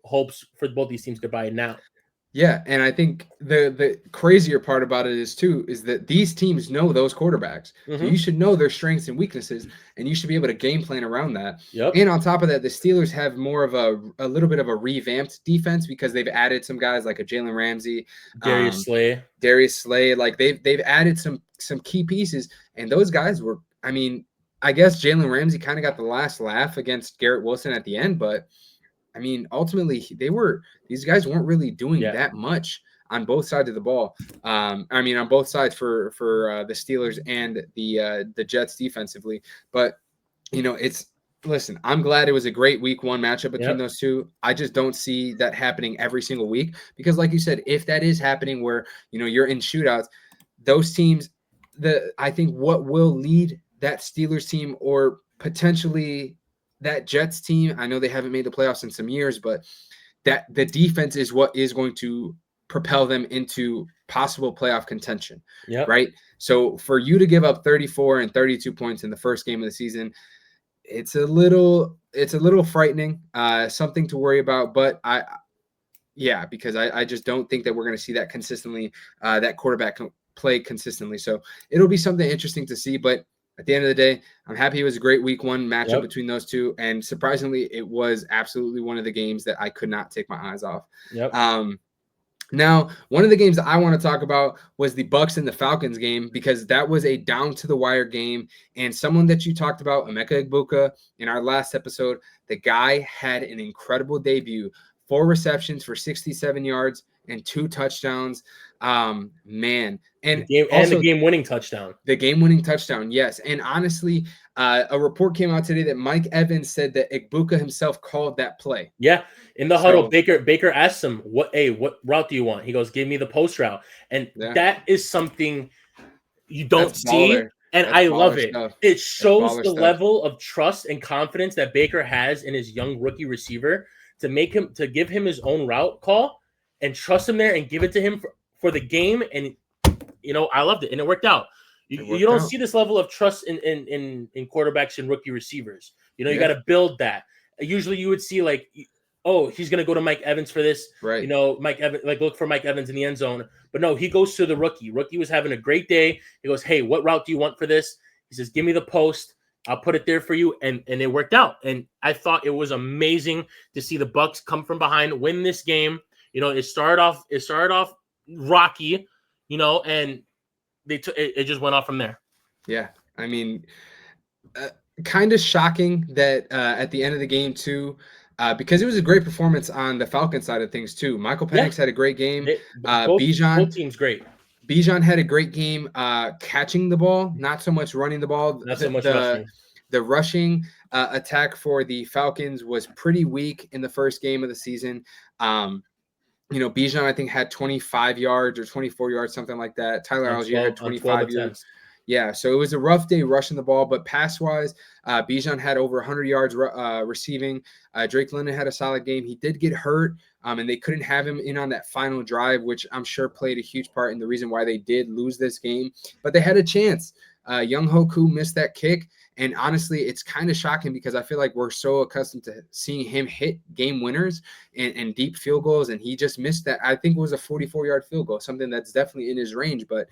hopes for both these teams goodbye now.
Yeah, and I think the crazier part about it is that these teams know those quarterbacks. Mm-hmm. So you should know their strengths and weaknesses, and you should be able to game plan around that.
Yep.
And on top of that, the Steelers have more of a little bit of a revamped defense because they've added some guys like a Jalen Ramsey,
Darius
Slay. Like they've added some key pieces, and those guys were. I mean, I guess Jalen Ramsey kind of got the last laugh against Garrett Wilson at the end, but I mean, ultimately, these guys weren't really doing that much on both sides of the ball. On both sides for the Steelers and the Jets defensively. But, it's listen, I'm glad it was a great week 1 matchup between
Yep.
those two. I just don't see that happening every single week because, like you said, if that is happening where you're in shootouts, those teams, I think what will lead that Steelers team or potentially that Jets team. I know they haven't made the playoffs in some years, but that the defense is what is going to propel them into possible playoff contention,
Yep.
right? So for you to give up 34 and 32 points in the first game of the season, it's a little frightening, something to worry about. But because I just don't think that we're going to see that consistently, that quarterback play consistently. So it'll be something interesting to see. But at the end of the day, I'm happy it was a great week 1 matchup between those two. And surprisingly, it was absolutely one of the games that I could not take my eyes off.
Yep.
Now, one of the games that I want to talk about was the Bucs and the Falcons game because that was a down-to-the-wire game. And someone that you talked about, Emeka Egbuka, in our last episode, the guy had an incredible debut. 4 receptions for 67 yards and 2 touchdowns. Man. And
the game-winning touchdown.
The game-winning touchdown, yes. And honestly, a report came out today that Mike Evans said that Egbuka himself called that play.
Yeah. In the huddle, Baker asked him, what route do you want? He goes, give me the post route. And that is something you don't see. And I love it. It shows the level of trust and confidence that Baker has in his young rookie receiver to give him his own route call and trust him there and give it to him for the game. And, I loved it. And it worked out. You don't see this level of trust in quarterbacks and rookie receivers. You got to build that. Usually you would see like, oh, he's going to go to Mike Evans for this.
Right.
Mike Evans, look for Mike Evans in the end zone. But no, he goes to the rookie. Rookie was having a great day. He goes, hey, what route do you want for this? He says, give me the post. I'll put it there for you. And it worked out. And I thought it was amazing to see the Bucs come from behind, win this game. It started off rocky, and it just went off from there.
Yeah. I mean, kind of shocking that at the end of the game too, because it was a great performance on the Falcons side of things too. Michael Penix had a great game.
Both teams great.
Bijan had a great game catching the ball, not so much running the ball.
Not so much rushing.
The rushing attack for the Falcons was pretty weak in the first game of the season. Bijan, I think, had 25 yards or 24 yards, something like that. Tyler Algier had 25 yards. Yeah, so it was a rough day rushing the ball, but pass-wise, Bijan had over 100 yards receiving. Drake London had a solid game. He did get hurt, and they couldn't have him in on that final drive, which I'm sure played a huge part in the reason why they did lose this game. But they had a chance. Young Hoku missed that kick, and honestly, it's kind of shocking because I feel like we're so accustomed to seeing him hit game winners and deep field goals, and he just missed that. I think it was a 44-yard field goal, something that's definitely in his range. But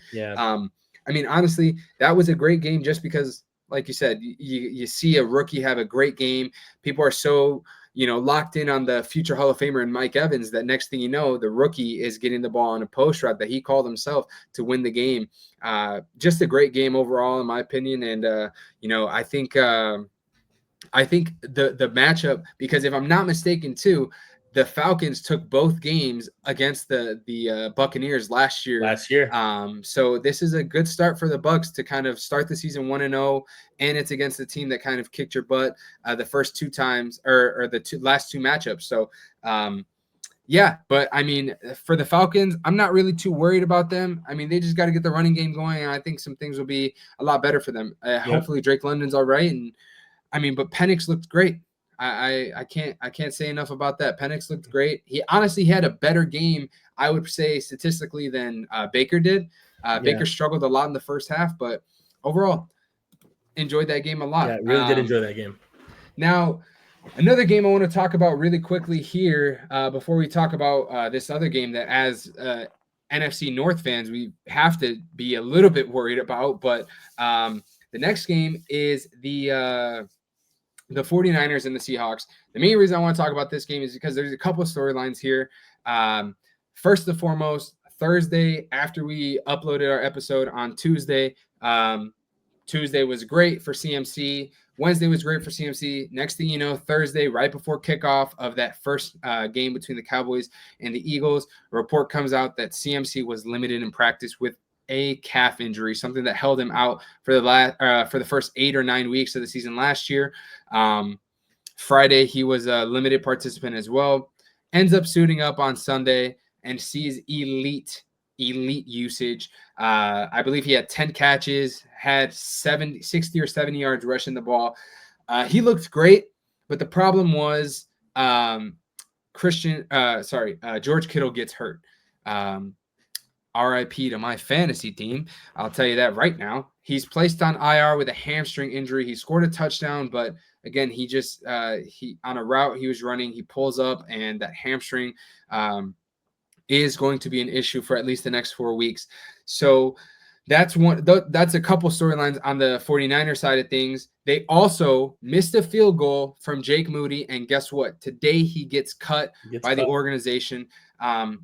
I mean, honestly, that was a great game just because, like you said, you see a rookie have a great game. People are so, locked in on the future Hall of Famer and Mike Evans that next thing you know, the rookie is getting the ball on a post route that he called himself to win the game. Just a great game overall, in my opinion. And, I think the matchup, because if I'm not mistaken too, the Falcons took both games against the Buccaneers last year. So this is a good start for the Bucs to kind of start the season 1-0, and it's against the team that kind of kicked your butt the first 2 times or the last 2 matchups. So but I mean, for the Falcons, I'm not really too worried about them. I mean, they just got to get the running game going, and I think some things will be a lot better for them. Hopefully Drake London's all right, and I mean, but Penix looked great. I can't say enough about that. Penix looked great. He honestly had a better game, I would say, statistically than Baker did. Baker struggled a lot in the first half, but overall, enjoyed that game a lot.
Yeah, really did enjoy that game.
Now, another game I want to talk about really quickly here before we talk about this other game that as NFC North fans, we have to be a little bit worried about. But the next game is the 49ers and the Seahawks. The main reason I want to talk about this game is because there's a couple of storylines here. First and foremost, Thursday, after we uploaded our episode on Tuesday, Tuesday was great for CMC. Wednesday was great for CMC. Next thing you know, Thursday, right before kickoff of that first game between the Cowboys and the Eagles, a report comes out that CMC was limited in practice with a calf injury, something that held him out for the first 8 or 9 weeks of the season last year. Friday, he was a limited participant as well. Ends up suiting up on Sunday and sees elite usage. I believe he had 10 catches, had 60 or 70 yards rushing the ball. He looked great, but the problem was George Kittle gets hurt. RIP to my fantasy team. I'll tell you that right now. He's placed on IR with a hamstring injury. He scored a touchdown, but again, he just he on a route he was running, he pulls up, and that hamstring is going to be an issue for at least the next 4 weeks. So that's a couple storylines on the 49er side of things. They also missed a field goal from Jake Moody, and guess what? Today he gets cut by the organization. And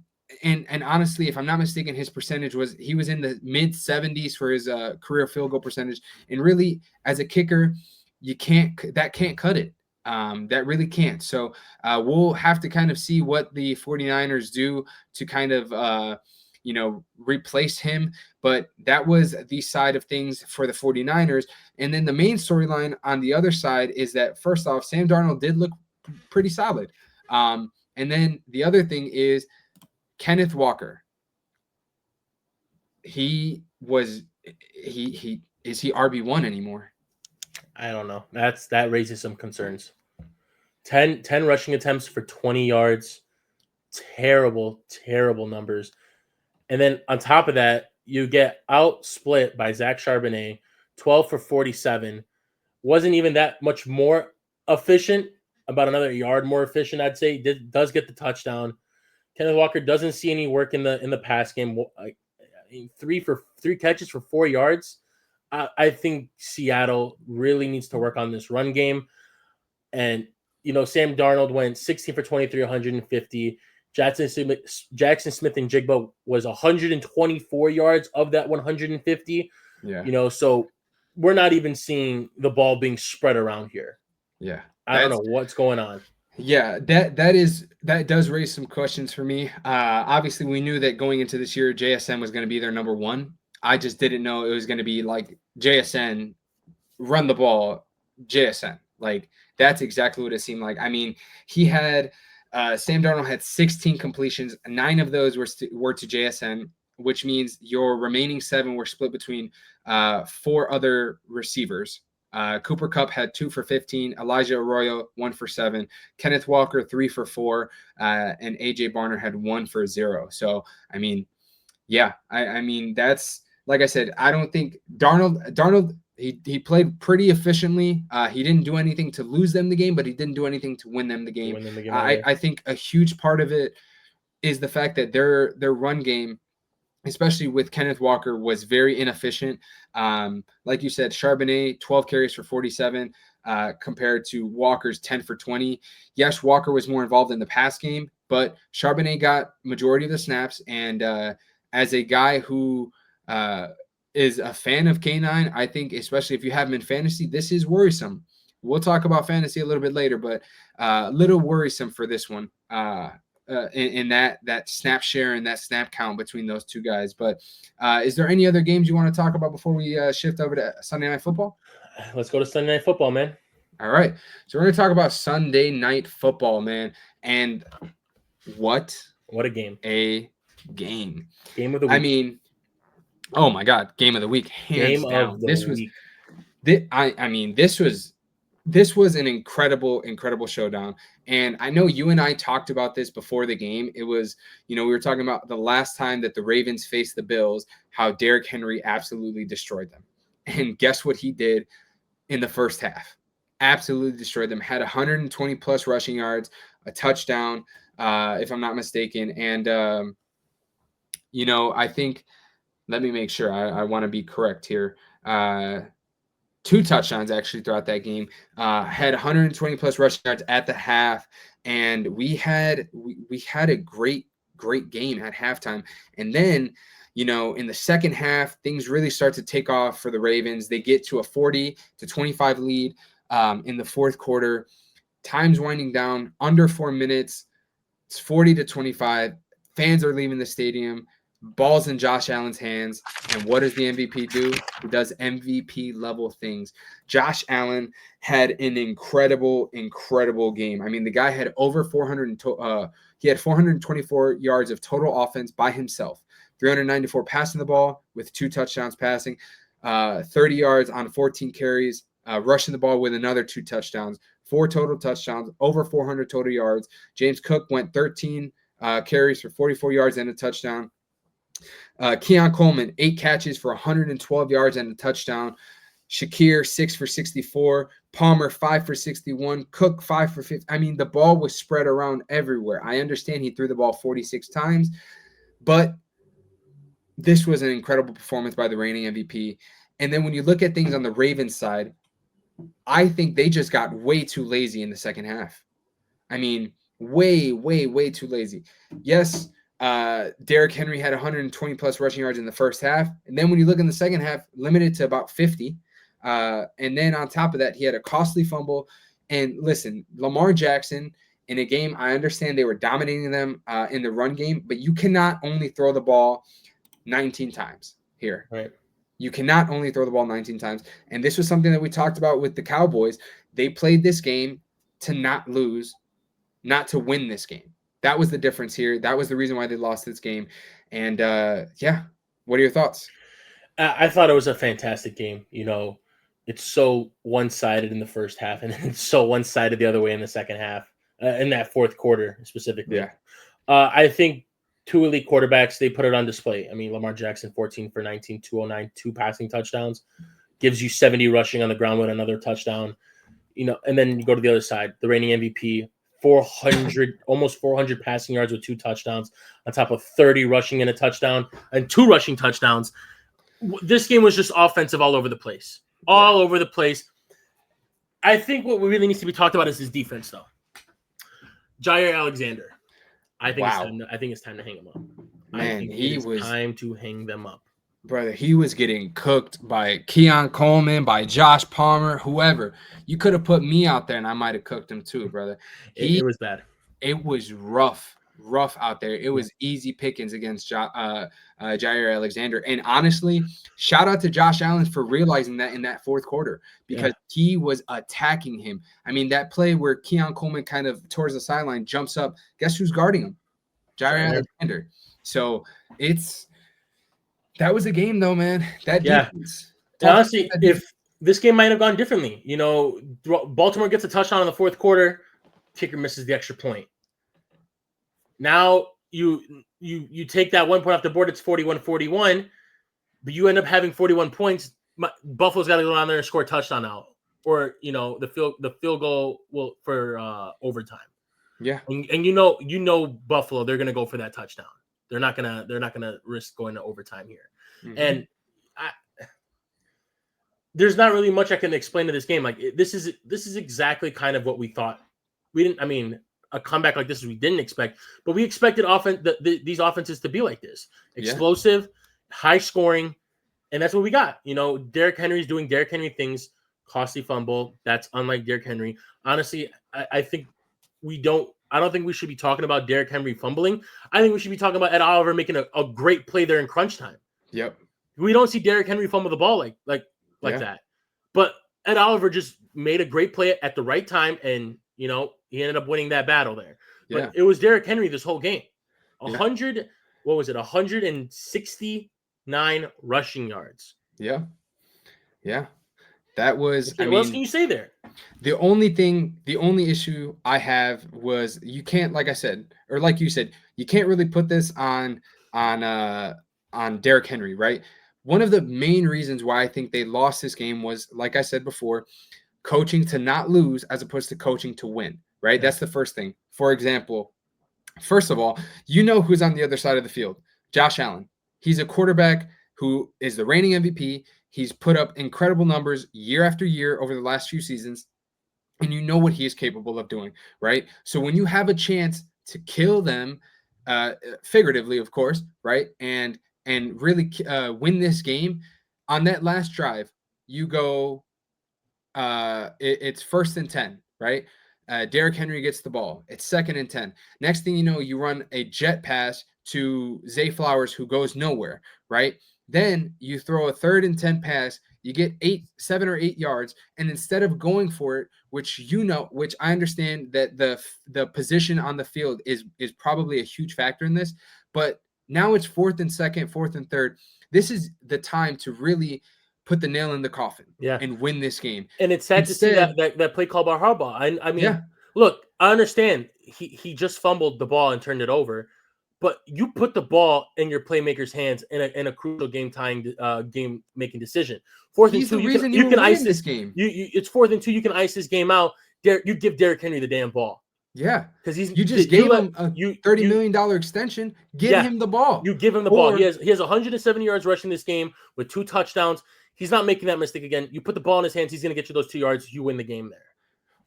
honestly, if I'm not mistaken, his percentage was in the mid 70s for his career field goal percentage. And really, as a kicker, can't cut it. That really can't. So we'll have to kind of see what the 49ers do to kind of replace him. But that was the side of things for the 49ers. And then the main storyline on the other side is that, first off, Sam Darnold did look pretty solid. And then the other thing is Kenneth Walker. Is he RB1 anymore?
I don't know. That raises some concerns. 10 rushing attempts for 20 yards. Terrible numbers. And then on top of that, you get out split by Zach Charbonnet, 12 for 47. Wasn't even that much more efficient, about another yard more efficient, I'd say. Does get the touchdown. Kenneth Walker doesn't see any work in the pass game. Three catches for 4 yards. I think Seattle really needs to work on this run game. And, Sam Darnold went 16 for 23, 150. Jackson Smith and Jigba was 124 yards of that 150.
Yeah.
So we're not even seeing the ball being spread around here.
Yeah.
I don't know what's going on.
Yeah, that does raise some questions for me. Obviously, we knew that going into this year, JSN was going to be their number one. I just didn't know it was going to be like JSN, run the ball, JSN. Like, that's exactly what it seemed like. I mean, he had Sam Darnold had 16 completions. 9 of those were to JSN, which means your remaining 7 were split between 4 other receivers. Cooper Kupp had 2 for 15. Elijah Arroyo 1 for 7. Kenneth Walker 3 for 4. And AJ Barner had 1 for 0. So I mean, yeah, I mean that's, like I said, I don't think Darnold he played pretty efficiently. He didn't do anything to lose them the game, but he didn't do anything to win them the game. I think a huge part of it is the fact that their run game, especially with Kenneth Walker, was very inefficient. Like you said, Charbonnet, 12 carries for 47 compared to Walker's 10 for 20. Yes, Walker was more involved in the pass game, but Charbonnet got majority of the snaps. And as a guy who is a fan of K9, I think, especially if you have him in fantasy, this is worrisome. We'll talk about fantasy a little bit later, but a little worrisome for this one. In that snap share and that snap count between those two guys. But is there any other games you want to talk about before we shift over to Sunday Night Football?
Let's go to Sunday Night Football, man.
All right. So we're going to talk about Sunday Night Football, man. And what
a game.
Game
of the week.
I mean, oh my God, game of the week. Hands down. This was an incredible showdown. And I know you and I talked about this before the game. It was, we were talking about the last time that the Ravens faced the Bills, how Derrick Henry absolutely destroyed them. And guess what he did in the first half? Absolutely destroyed them. Had 120 plus rushing yards, a touchdown, if I'm not mistaken. And, I think, let me make sure I want to be correct here. 2 touchdowns actually throughout that game, had 120 plus rushing yards at the half. And we had a great game at halftime. And then, in the second half, things really start to take off for the Ravens. They get to a 40-25 lead in the fourth quarter. Time's winding down, under 4 minutes. It's 40-25. Fans are leaving the stadium. Ball's in Josh Allen's hands. And what does the MVP do? He does MVP level things. Josh Allen had an incredible game. I mean, the guy had over 424 yards of total offense by himself. 394 passing the ball with 2 touchdowns passing, 30 yards on 14 carries, rushing the ball with another 2 touchdowns, 4 total touchdowns, over 400 total yards. James Cook went 13 carries for 44 yards and a touchdown. Keon Coleman, 8 catches for 112 yards and a touchdown. Shakir, 6 for 64. Palmer, 5 for 61. Cook, 5 for 50. I mean, the ball was spread around everywhere. I understand he threw the ball 46 times, but this was an incredible performance by the reigning MVP. And then when you look at things on the Ravens side, I think they just got way too lazy in the second half. I mean, way too lazy. Yes, Derrick Henry had 120 plus rushing yards in the first half. And then when you look in the second half, limited to about 50. And then on top of that, he had a costly fumble. And listen, Lamar Jackson in a game, I understand they were dominating them in the run game, but you cannot only throw the ball 19 times here.
Right.
You cannot only throw the ball 19 times. And this was something that we talked about with the Cowboys. They played this game to not lose, not to win this game. That was the difference here. That was the reason why they lost this game. And yeah, what are your thoughts?
I thought it was a fantastic game. You know, it's so one-sided in the first half, and it's so one-sided the other way in the second half, in that fourth quarter specifically.
Yeah.
I think 2 elite quarterbacks, they put it on display. I mean, Lamar Jackson, 14 for 19, 209, 2 passing touchdowns, gives you 70 rushing on the ground with another touchdown. You know, and then you go to the other side, the reigning MVP, 400, almost 400 passing yards with 2 touchdowns, on top of 30 rushing and a touchdown, and 2 rushing touchdowns. This game was just offensive all over the place. All over the place. I think what really needs to be talked about is his defense, though. Jair Alexander. I think it's time to hang him up.
Man,
time to hang them up.
Brother, he was getting cooked by Keon Coleman, by Josh Palmer, whoever. You could have put me out there, and I might have cooked him too, brother.
It was bad.
It was rough out there. It was easy pickings against Jair Alexander. And honestly, shout out to Josh Allen for realizing that in that fourth quarter, because he was attacking him. I mean, that play where Keon Coleman kind of towards the sideline jumps up. Guess who's guarding him? Jair Alexander. So that was a game, though, man. That defense.
Honestly, if this game might have gone differently, you know, Baltimore gets a touchdown in the fourth quarter, kicker misses the extra point. Now you take that 1 point off the board, it's 41-41, but you end up having 41 points. Buffalo's got to go down there and score a touchdown now, or you know the field goal will for overtime.
Yeah,
and you know Buffalo, they're gonna go for that touchdown. They're not gonna risk going to overtime here. Mm-hmm. And there's not really much I can explain to this game. Like this is exactly kind of what we thought. We didn't. I mean, a comeback like this we didn't expect, but we expected these offenses to be like this, explosive, high scoring, and that's what we got. You know, Derrick Henry's doing Derrick Henry things. Costly fumble. That's unlike Derrick Henry. Honestly, I think I don't think we should be talking about Derrick Henry fumbling. I think we should be talking about Ed Oliver making a great play there in crunch time.
Yep.
We don't see Derrick Henry fumble the ball like that. But Ed Oliver just made a great play at the right time, and you know, he ended up winning that battle there. But it was Derrick Henry this whole game. 169 rushing yards.
Yeah. Yeah. That was
what else can you say there?
The only issue I have was you can't, like I said, or like you said, you can't really put this on Derrick Henry, right? One of the main reasons why I think they lost this game was, like I said before, coaching to not lose as opposed to coaching to win, right? Yeah. That's the first thing. For example, first of all, you know who's on the other side of the field. Josh Allen. He's a quarterback who is the reigning MVP. He's put up incredible numbers year after year over the last few seasons, and you know what he is capable of doing, right? So when you have a chance to kill them, figuratively, of course, right, and really win this game, on that last drive, you go, it's 1st and 10, right? Derrick Henry gets the ball. It's 2nd and 10. Next thing you know, you run a jet pass to Zay Flowers, who goes nowhere, right? Then you throw a 3rd and 10 pass, you get 7 or 8 yards, and instead of going for it, which I understand that the position on the field is probably a huge factor in this, but now it's 4th and 2nd, 4th and 3rd. This is the time to really put the nail in the coffin and win this game.
And it's sad to see that play call by Harbaugh. I mean, look, I understand he just fumbled the ball and turned it over, but you put the ball in your playmaker's hands in a crucial game making decision. 4th and 2, you can ice this game. It's 4th and 2, you can ice this game out. You give Derrick Henry the damn ball.
Yeah, because you just gave him a $30 million extension. Give him the ball.
You give him the ball. He has 170 yards rushing this game with 2 touchdowns. He's not making that mistake again. You put the ball in his hands, he's going to get you those 2 yards. You win the game there.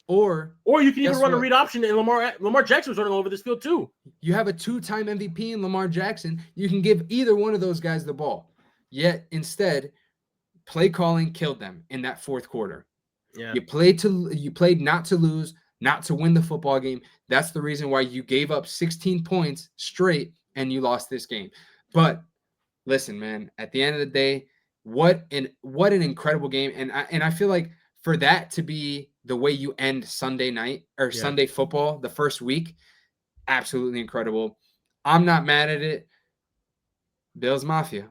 Or you can even run a read option, and Lamar Jackson was running all over this field too.
You have a 2-time MVP in Lamar Jackson. You can give either one of those guys the ball. Yet instead, play calling killed them in that 4th quarter.
Yeah,
you played not to lose, not to win the football game. That's the reason why you gave up 16 points straight and you lost this game. But listen, man, at the end of the day, what an incredible game. And I feel like for that to be the way you end Sunday night or Sunday football, the first week, absolutely incredible. I'm not mad at it. Bills Mafia.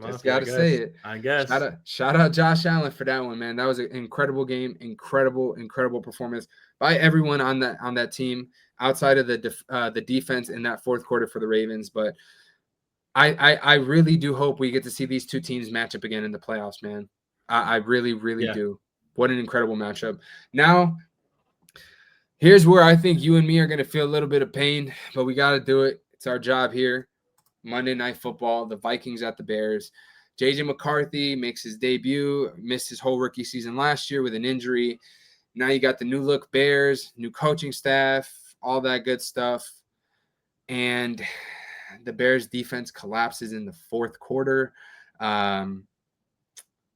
Just got to say it.
I guess.
Shout out Josh Allen for that one, man. That was an incredible game. Incredible performance by everyone on that team outside of the defense in that 4th quarter for the Ravens. But I really do hope we get to see these 2 teams match up again in the playoffs, man. I really do. What an incredible matchup. Now, here's where I think you and me are going to feel a little bit of pain, but we got to do it. It's our job here. Monday Night Football, the Vikings at the Bears. J.J. McCarthy makes his debut, missed his whole rookie season last year with an injury. Now you got the new look Bears, new coaching staff, all that good stuff. And the Bears defense collapses in the 4th quarter. Yeah,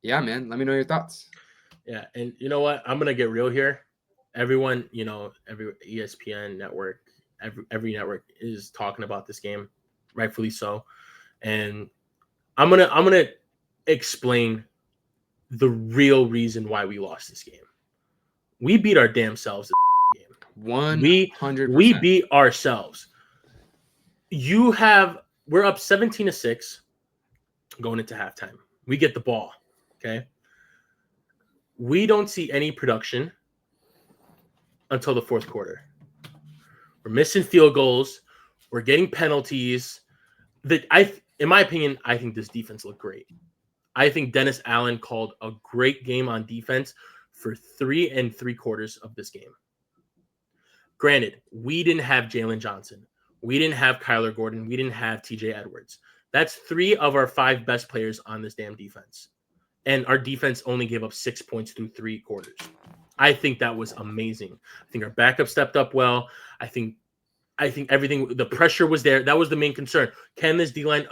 man, let me know your thoughts.
Yeah, and you know what? I'm going to get real here. Everyone, every ESPN network, every network is talking about this game. Rightfully so. And I'm gonna explain the real reason why we lost this game. We beat our damn selves this game.
100%.
We beat ourselves. We're up 17-6 going into halftime. We get the ball. Okay. We don't see any production until the 4th quarter. We're missing field goals. We're getting penalties. In my opinion, I think this defense looked great. I think Dennis Allen called a great game on defense for 3 3/4 of this game. Granted, we didn't have Jalen Johnson. We didn't have Kyler Gordon. We didn't have TJ Edwards. That's 3 of our 5 best players on this damn defense. And our defense only gave up 6 points through 3 quarters. I think that was amazing. I think our backup stepped up well. I think everything, the pressure was there. That was the main concern. Can this D-line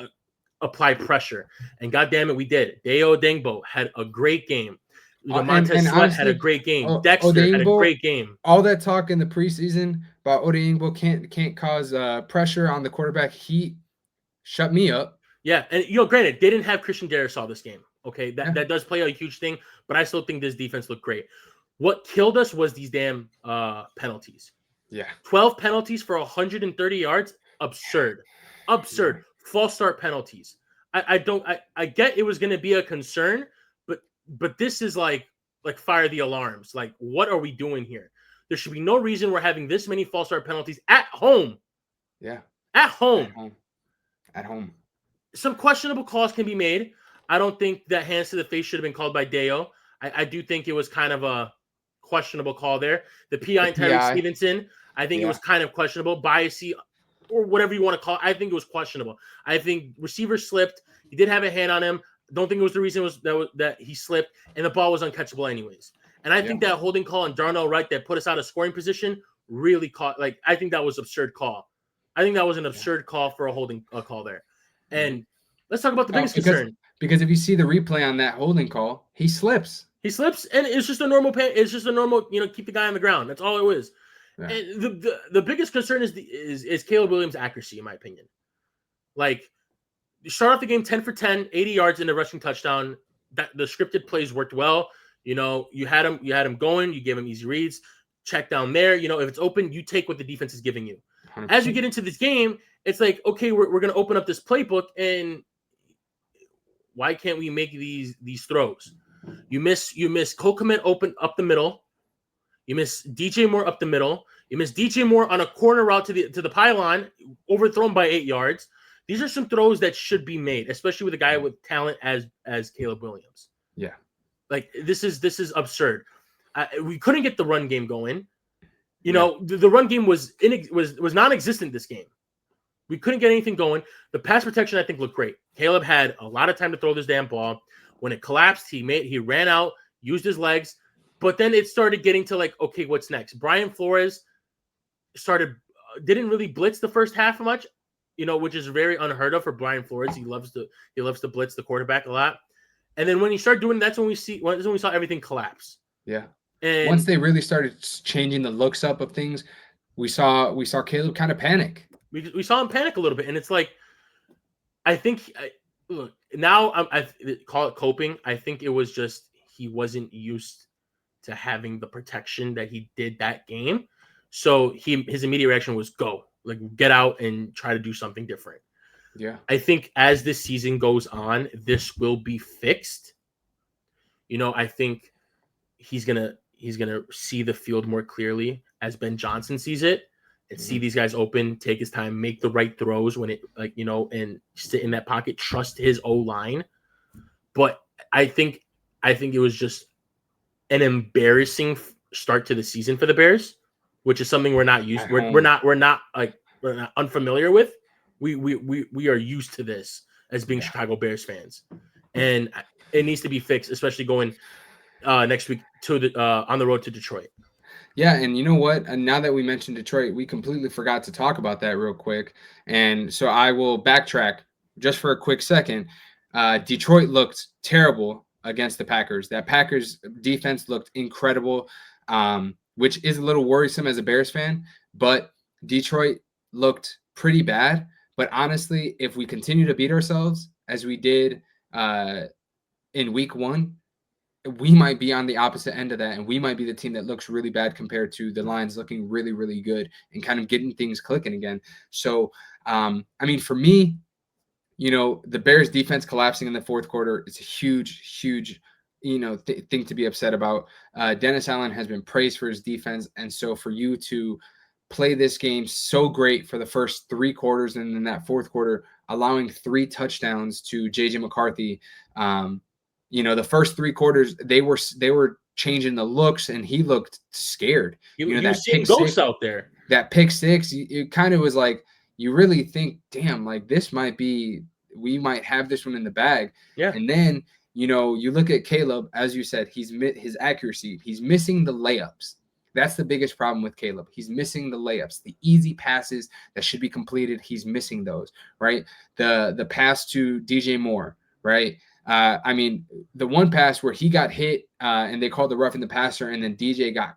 apply pressure? And goddamn it, we did. Deo Dengbo had a great game. Montez Sweat had a great game. Dexter had a great game.
All that talk in the preseason about Odeyingbo can't cause pressure on the quarterback. He shut me up.
Yeah, and granted, they didn't have Christian Darrisaw this game. Okay, that does play a huge thing, but I still think this defense looked great. What killed us was these damn penalties.
Yeah.
12 penalties for 130 yards. Absurd. Yeah. False start penalties. I get it was going to be a concern, but this is like fire the alarms. Like, what are we doing here? There should be no reason we're having this many false start penalties at home.
Yeah.
At home.
At home.
Some questionable calls can be made. I don't think that hands to the face should have been called by Deo. I do think it was kind of a questionable call there. The PI and Tyreek Stevenson, I think it was kind of questionable. Biasy or whatever you want to call it. I think it was questionable. I think receiver slipped. He did have a hand on him. Don't think it was the reason that he slipped, and the ball was uncatchable anyways. And I think that holding call on Darnell Wright that put us out of scoring position really caught. Like, I think that was absurd call. I think that was an absurd call for a holding call there. And let's talk about the biggest concern.
Because if you see the replay on that holding call, he slips.
He slips, and it's just a normal it's just a normal, keep the guy on the ground. That's all it was. Yeah. And the biggest concern is Caleb Williams' accuracy, in my opinion. Like, you start off the game 10 for 10, 80 yards in a rushing touchdown. That the scripted plays worked well. You know, you had him going, you gave him easy reads, check down there. You know, if it's open, you take what the defense is giving you.
100%.
As you get into this game, it's like, okay, we're gonna open up this playbook, and why can't we make these throws? You miss Cole Kmet open up the middle. You miss DJ Moore up the middle. You miss DJ Moore on a corner route to the pylon, overthrown by 8 yards. These are some throws that should be made, especially with a guy with talent as Caleb Williams.
Yeah,
like this is absurd. We couldn't get the run game going. You know, the run game was non-existent this game. We couldn't get anything going. The pass protection, I think, looked great. Caleb had a lot of time to throw this damn ball. When it collapsed, he ran out, used his legs, but then it started getting to like, okay, what's next? Brian Flores didn't really blitz the first half much, you know, which is very unheard of for Brian Flores. He loves to blitz the quarterback a lot. And then when he started doing, that's when we saw everything collapse.
Yeah.
And
once they really started changing the looks up of things, we saw Caleb kind of panic.
We saw him panic a little bit, and it's like, I think, look, now I call it coping. I think it was just he wasn't used to having the protection that he did that game, so his immediate reaction was go, like get out and try to do something different.
Yeah,
I think as this season goes on, this will be fixed. You know, I think he's gonna see the field more clearly as Ben Johnson sees it. And see these guys open, take his time, make the right throws when it, like, you know, and sit in that pocket, trust his O-line. But I think it was just an embarrassing start to the season for the Bears, which is something we're not used. We're not unfamiliar with. We are used to this as being Chicago Bears fans, and it needs to be fixed, especially going next week to on the road to Detroit.
Yeah, and you know what? And now that we mentioned Detroit, we completely forgot to talk about that real quick. And so I will backtrack just for a quick second. Detroit looked terrible against the Packers. That Packers defense looked incredible, which is a little worrisome as a Bears fan. But Detroit looked pretty bad. But honestly, if we continue to beat ourselves as we did in week 1, we might be on the opposite end of that, and we might be the team that looks really bad compared to the Lions looking really, really good and kind of getting things clicking again. So, I mean, for me, you know, the Bears defense collapsing in the fourth quarter is a huge, huge, you know, thing to be upset about. Dennis Allen has been praised for his defense, and so for you to play this game so great for the first 3 quarters and in that fourth quarter, allowing 3 touchdowns to J.J. McCarthy, you know, the first 3 quarters, they were changing the looks, and he looked scared.
You know, that seeing ghosts out there.
That pick 6, it kind of was like, you really think, damn, like we might have this one in the bag.
Yeah.
And then, you know, you look at Caleb, as you said, his accuracy, he's missing the layups. That's the biggest problem with Caleb. He's missing the layups, the easy passes that should be completed. He's missing those, right? The pass to DJ Moore, right? I mean, the one pass where he got hit and they called the roughing the passer, and then DJ got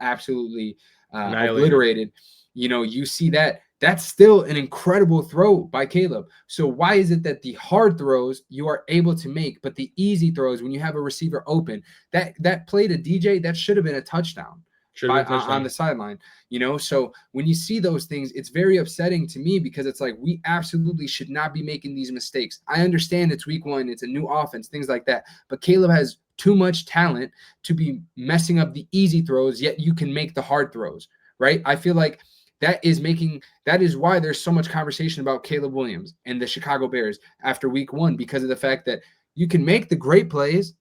absolutely obliterated. You know, you see that. That's still an incredible throw by Caleb. So why is it that the hard throws you are able to make, but the easy throws when you have a receiver open, that play to DJ, that should have been a touchdown. On the sideline, you know? So when you see those things, it's very upsetting to me, because it's like, we absolutely should not be making these mistakes. I understand it's week 1, it's a new offense, things like that, but Caleb has too much talent to be messing up the easy throws, yet you can make the hard throws, right? I feel like that is why there's so much conversation about Caleb Williams and the Chicago Bears after week 1, because of the fact that you can make the great plays,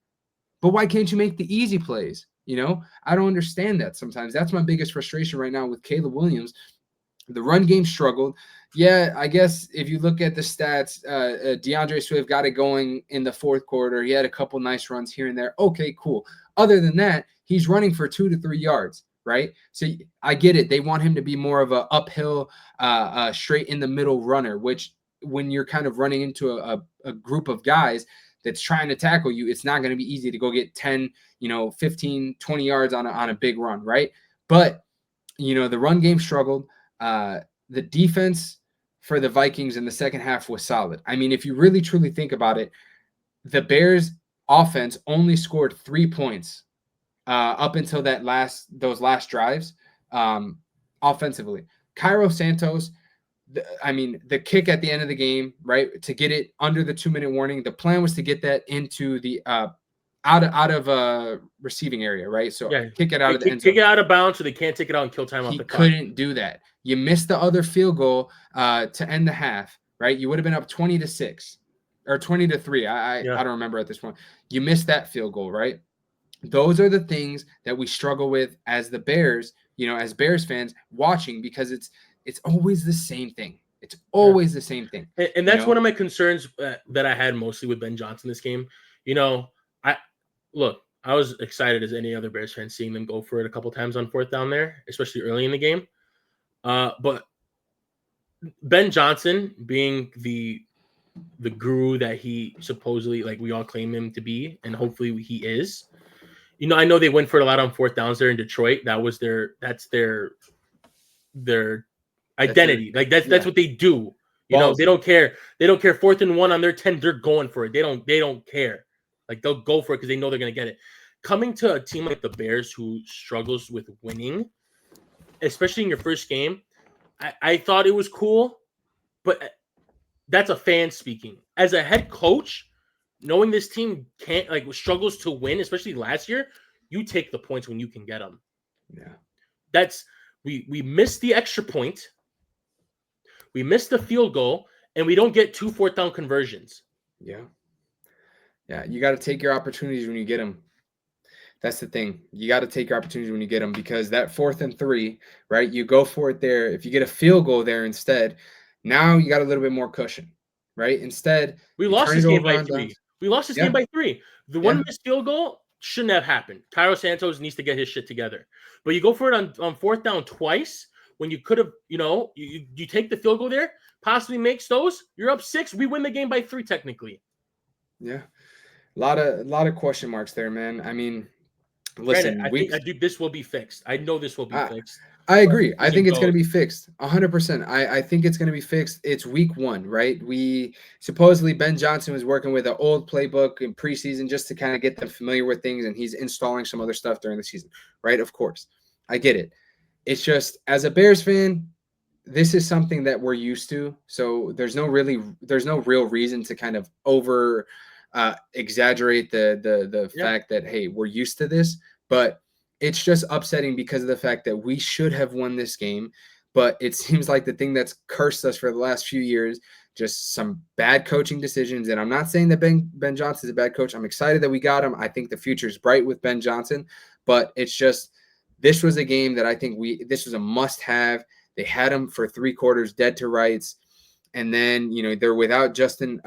but why can't you make the easy plays? You know, I don't understand that sometimes. That's my biggest frustration right now with Caleb Williams. The run game struggled. Yeah, I guess if you look at the stats, DeAndre Swift got it going in the fourth quarter. He had a couple nice runs here and there. Okay, cool. Other than that, he's running for 2 to 3 yards, right? So I get it. They want him to be more of a uphill, straight in the middle runner, which when you're kind of running into a group of guys that's trying to tackle you, it's not going to be easy to go get 10, 15, 20 yards on a big run, right? But, the run game struggled. The defense for the Vikings in the second half was solid. I mean, if you really truly think about it, the Bears offense only scored 3 points up until those last drives offensively. Cairo Santos, the kick at the end of the game, right, to get it under the 2-minute warning. The plan was to get that into the out of receiving area, right? So kick it out of the end zone.
Kick it out of bounds so they can't take it out and kill time off the clock.
He couldn't do that. You missed the other field goal to end the half, right? You would have been up 20-6 or 20-3. I don't remember at this point. You missed that field goal, right? Those are the things that we struggle with as the Bears, as Bears fans watching, because it's always the same thing. It's always the same thing.
And that's one of my concerns that I had mostly with Ben Johnson this game. I was excited as any other Bears fan seeing them go for it a couple times on fourth down there, especially early in the game. But Ben Johnson, being the guru that he supposedly, like, we all claim him to be, and hopefully he is. I know they went for it a lot on fourth downs there in Detroit. That's their identity. That's what they do. They don't care. They don't care. 4th and 1 on their 10, they're going for it. They don't care. Like, they'll go for it because they know they're going to get it. Coming to a team like the Bears who struggles with winning, especially in your first game, I thought it was cool, but that's a fan speaking. As a head coach, knowing this team struggles to win, especially last year, you take the points when you can get them.
Yeah.
We missed the extra point. We missed the field goal, and we don't get 2 4th down conversions.
Yeah. Yeah, you got to take your opportunities when you get them. That's the thing. You got to take your opportunities when you get them, because that 4th and 3, right, you go for it there. If you get a field goal there instead, now you got a little bit more cushion, right? Instead,
we lost this game by 3. We lost this game by 3. The one missed field goal shouldn't have happened. Cairo Santos needs to get his shit together. But you go for it on 4th down twice when you could have, you take the field goal there, possibly makes those. You're up 6. We win the game by 3 technically.
Yeah. A lot of question marks there, man. I mean, listen,
I think this will be fixed. I know this will be fixed.
I agree. I think it's going to be fixed 100%. I think it's going to be fixed. It's week 1, right? We supposedly Ben Johnson was working with an old playbook in preseason just to kind of get them familiar with things, and he's installing some other stuff during the season, right? Of course, I get it. It's just, as a Bears fan, this is something that we're used to. So there's no real reason to kind of exaggerate the fact that, hey, we're used to this, but it's just upsetting because of the fact that we should have won this game. But it seems like the thing that's cursed us for the last few years, just some bad coaching decisions. And I'm not saying that Ben Johnson is a bad coach. I'm excited that we got him. I think the future is bright with Ben Johnson, but it's just, this was a game that I think this was a must have. They had him for 3 quarters dead to rights. And then, they're without Jordan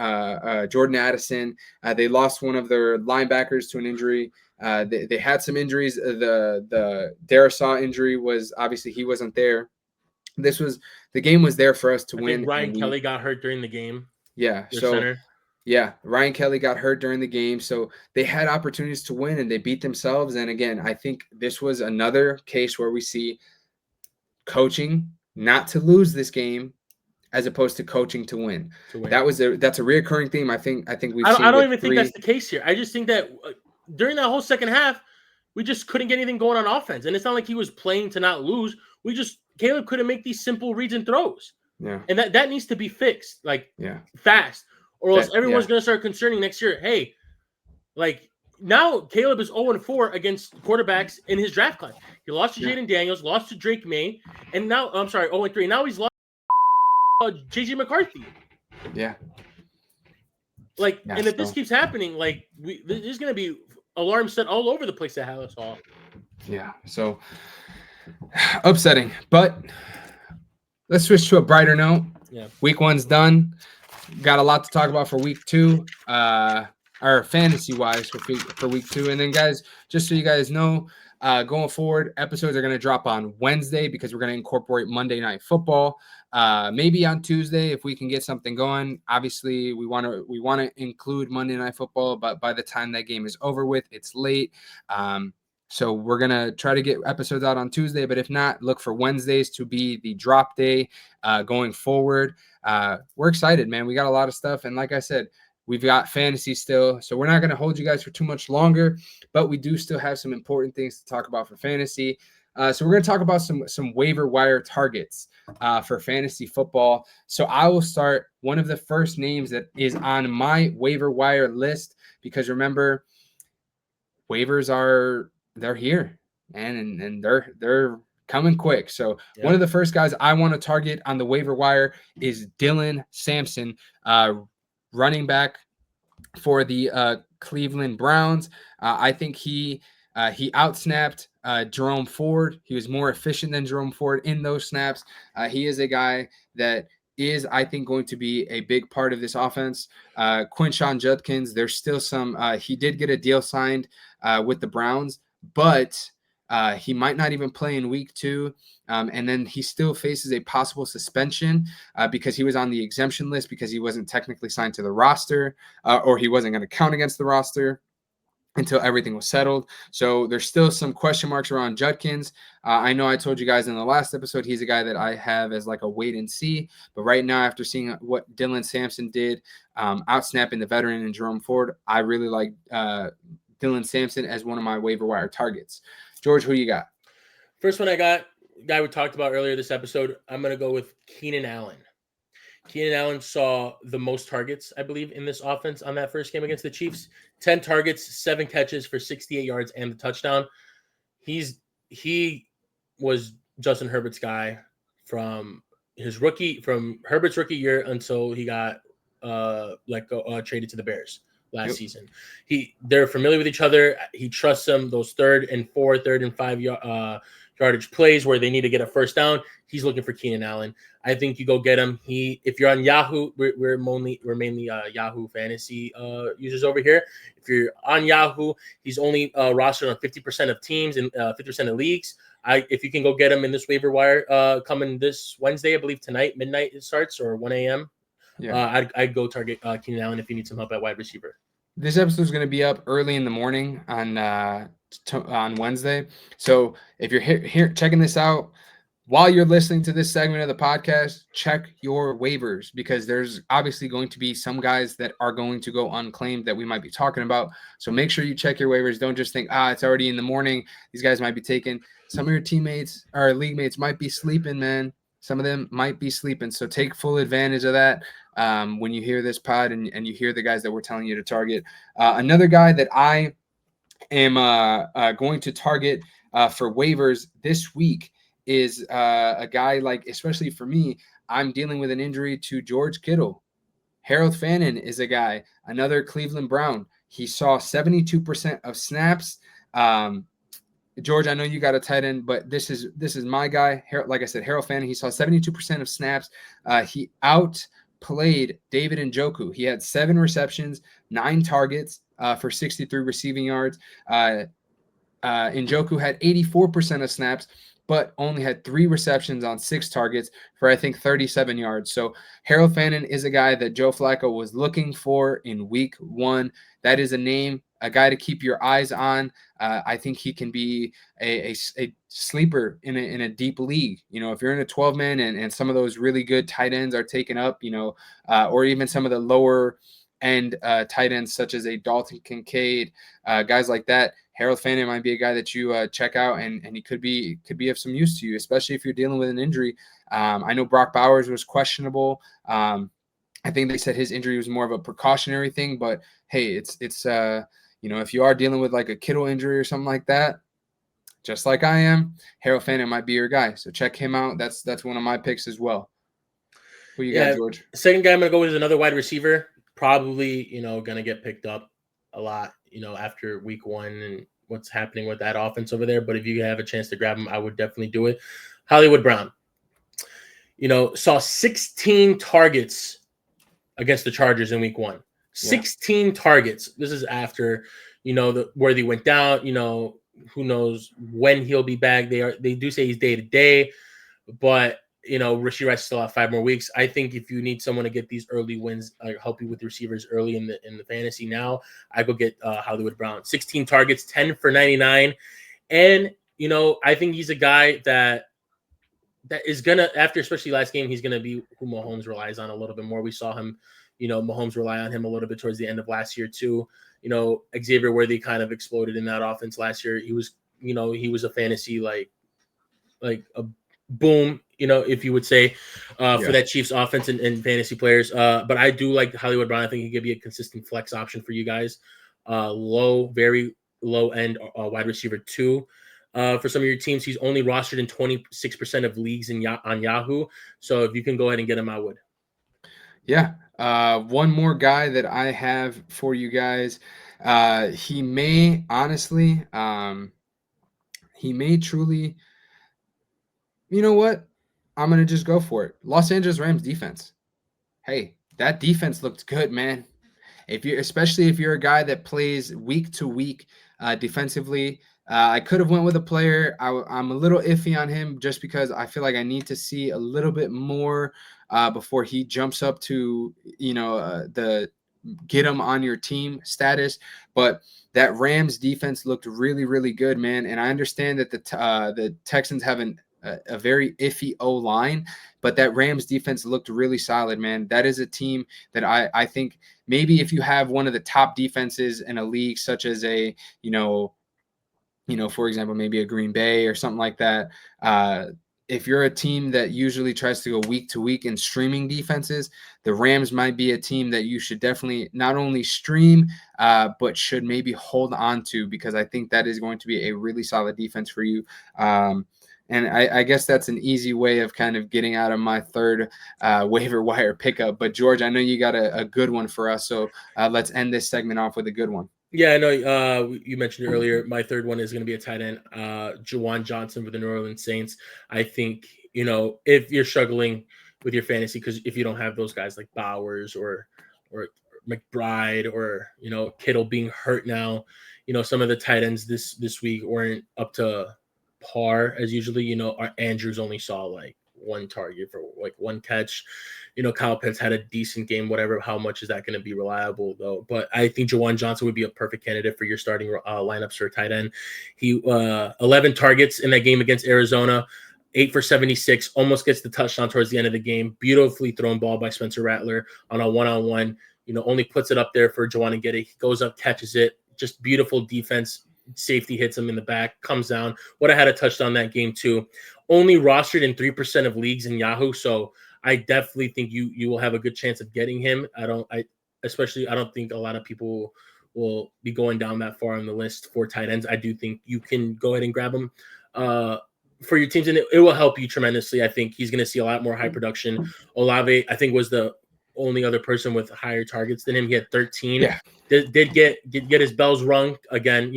Addison. They lost one of their linebackers to an injury. They had some injuries. The Darisaw injury was, obviously he wasn't there. The game was there for us to win.
Ryan Kelly got hurt during the game.
Yeah. Ryan Kelly got hurt during the game. So they had opportunities to win and they beat themselves. And again, I think this was another case where we see coaching not to lose this game, as opposed to coaching to win. That's a reoccurring theme. I think we've seen.
I don't even think that's the case here. I just think that during that whole second half, we just couldn't get anything going on offense. And it's not like he was playing to not lose. Caleb couldn't make these simple reads and throws.
Yeah.
And that needs to be fixed, fast. Or else everyone's going to start concerning next year. Hey, now Caleb is 0-4 against quarterbacks in his draft class. He lost to Jaden Daniels, lost to Drake May, and now, 0-3. Now he's lost JJ McCarthy.
Yeah.
And if this keeps happening, there's going to be alarms set all over the place at Hallis Hall.
Yeah. So upsetting, but let's switch to a brighter note.
Yeah.
Week 1's done. Got a lot to talk about for week 2, or fantasy wise for week 2. And then, guys, just so you guys know, going forward, episodes are going to drop on Wednesday because we're going to incorporate Monday Night Football. Maybe on Tuesday if we can get something going. Obviously, we want to include Monday Night Football, but by the time that game is over with, it's late. So we're going to try to get episodes out on Tuesday, but if not, look for Wednesdays to be the drop day going forward. we're excited, man. We got a lot of stuff. And like I said, we've got fantasy still. So we're not going to hold you guys for too much longer, but we do still have some important things to talk about for fantasy. So we're going to talk about some waiver wire targets for fantasy football. So I will start one of the first names that is on my waiver wire list, because remember, waivers they're here, man, and they're coming quick. So one of the first guys I want to target on the waiver wire is Dylan Sampson, running back for the Cleveland Browns. I think he outsnapped Jerome Ford. He was more efficient than Jerome Ford in those snaps. He is a guy that is, I think, going to be a big part of this offense. Quinshon Judkins, there's still some. He did get a deal signed with the Browns, but he might not even play in week 2. And then he still faces a possible suspension because he was on the exemption list because he wasn't technically signed to the roster, or he wasn't going to count against the roster until everything was settled. So there's still some question marks around Judkins. I know I told you guys in the last episode, he's a guy that I have as like a wait and see. But right now, after seeing what Dylan Sampson did, outsnapping the veteran and Jerome Ford, I really like Dylan Sampson as one of my waiver wire targets. George, who you got?
First one I got, guy we talked about earlier this episode, I'm going to go with Keenan Allen. Keenan Allen saw the most targets, I believe, in this offense on that first game against the Chiefs. 10 targets, 7 catches for 68 yards and the touchdown. He was Justin Herbert's guy from Herbert's rookie year until he got traded to the Bears last season. They're familiar with each other. He trusts them, those 3rd and 4, 3rd and 5 yardage plays where they need to get a first down. He's looking for Keenan Allen. I think you go get him. If you're on Yahoo, we're mainly Yahoo fantasy users over here. If you're on Yahoo, he's only rostered on 50% of teams and 50% of leagues. If you can go get him in this waiver wire coming this Wednesday, I believe tonight, midnight it starts, or 1 a.m. Yeah. I'd go target Keenan Allen if you need some help at wide receiver.
This episode is going to be up early in the morning on Wednesday. So if you're here checking this out, while you're listening to this segment of the podcast, check your waivers, because there's obviously going to be some guys that are going to go unclaimed that we might be talking about. So make sure you check your waivers. Don't just think, it's already in the morning. These guys might be taken. Some of your teammates or league mates might be sleeping, man. Some of them might be sleeping. So take full advantage of that when you hear this pod and you hear the guys that we're telling you to target. Another guy that I am going to target for waivers this week is a guy, like, especially for me, I'm dealing with an injury to George Kittle. Harold Fannin is a guy, another Cleveland Brown. He saw 72% of snaps. George, I know you got a tight end, but this is my guy. Like I said, Harold Fannin, he saw 72% of snaps. He outplayed David Njoku. He had 7 receptions, 9 targets for 63 receiving yards. Njoku had 84% of snaps, but only had 3 receptions on 6 targets for, I think, 37 yards. So Harold Fannin is a guy that Joe Flacco was looking for in week 1. That is a name, a guy to keep your eyes on. I think he can be a sleeper in a deep league. You know, if you're in a 12-man and some of those really good tight ends are taken up, you know, or even some of the lower end tight ends such as a Dalton Kincaid, guys like that, Harold Fannin might be a guy that you check out, and he could be of some use to you, especially if you're dealing with an injury. I know Brock Bowers was questionable. I think they said his injury was more of a precautionary thing, but hey, it's you know, if you are dealing with like a Kittle injury or something like that, just like I am, Harold Fannin might be your guy. So check him out. That's one of my picks as well. Who you got, George?
Second guy I'm gonna go with is another wide receiver. Probably, you know, gonna get picked up a lot, you know, after week 1 and what's happening with that offense over there. But if you have a chance to grab him, I would definitely do it. Hollywood Brown, you know, saw 16 targets against the Chargers in week 1. 16 targets. This is after, you know, where they went down. You know, who knows when he'll be back. They do say he's day to day, but you know, Rashee Rice still have 5 more weeks. I think if you need someone to get these early wins, help you with receivers early in the fantasy now, I go get Hollywood Brown. 16 targets, 10 for 99. And, you know, I think he's a guy that that is gonna, after especially last game, he's gonna be who Mahomes relies on a little bit more. We saw him, Mahomes rely on him a little bit towards the end of last year too. Xavier Worthy kind of exploded in that offense last year. He was, he was a fantasy like a boom, if you would say, for that Chiefs offense and fantasy players. But I do like Hollywood Brown. I think he could be a consistent flex option for you guys. Very low end wide receiver 2. For some of your teams, he's only rostered in 26% of leagues on Yahoo. So if you can go ahead and get him, I would.
Yeah. One more guy that I have for you guys. He may honestly, he may truly, you know what? I'm going to just go for it. Los Angeles Rams defense. Hey, that defense looked good, man. Especially if you're a guy that plays week to week defensively, I could have went with a player. I'm a little iffy on him just because I feel like I need to see a little bit more before he jumps up to the get him on your team status. But that Rams defense looked really, really good, man. And I understand that the Texans have a very iffy O-line, but that Rams defense looked really solid, man. That is a team that I think maybe if you have one of the top defenses in a league, such as for example, maybe a Green Bay or something like that. If you're a team that usually tries to go week to week in streaming defenses, the Rams might be a team that you should definitely not only stream, but should maybe hold on to, because I think that is going to be a really solid defense for you. And I guess that's an easy way of kind of getting out of my third waiver wire pickup. But George, I know you got a good one for us. So let's end this segment off with a good one.
Yeah, I know you mentioned earlier. My third one is going to be a tight end, Juwan Johnson for the New Orleans Saints. I think, if you're struggling with your fantasy, because if you don't have those guys like Bowers or McBride or, Kittle being hurt now, some of the tight ends this week weren't up to par as usually. Our Andrews only saw like one target for like one catch. Kyle Pitts had a decent game, whatever. How much is that going to be reliable, though? But I think Juwan Johnson would be a perfect candidate for your starting lineups for a tight end. He 11 targets in that game against Arizona, 8 for 76, almost gets the touchdown towards the end of the game. Beautifully thrown ball by Spencer Rattler on a one-on-one. Only puts it up there for Juwan to get it. He goes up, catches it. Just beautiful defense. Safety hits him in the back, comes down. Would have had a touchdown that game too. Only rostered in 3% of leagues in Yahoo, so I definitely think you will have a good chance of getting him. I don't think a lot of people will be going down that far on the list for tight ends. I do think you can go ahead and grab him for your teams, and it will help you tremendously. I think he's going to see a lot more high production. Olave, I think, was the only other person with higher targets than him. He had 13.
Yeah.
Did get his bells rung again,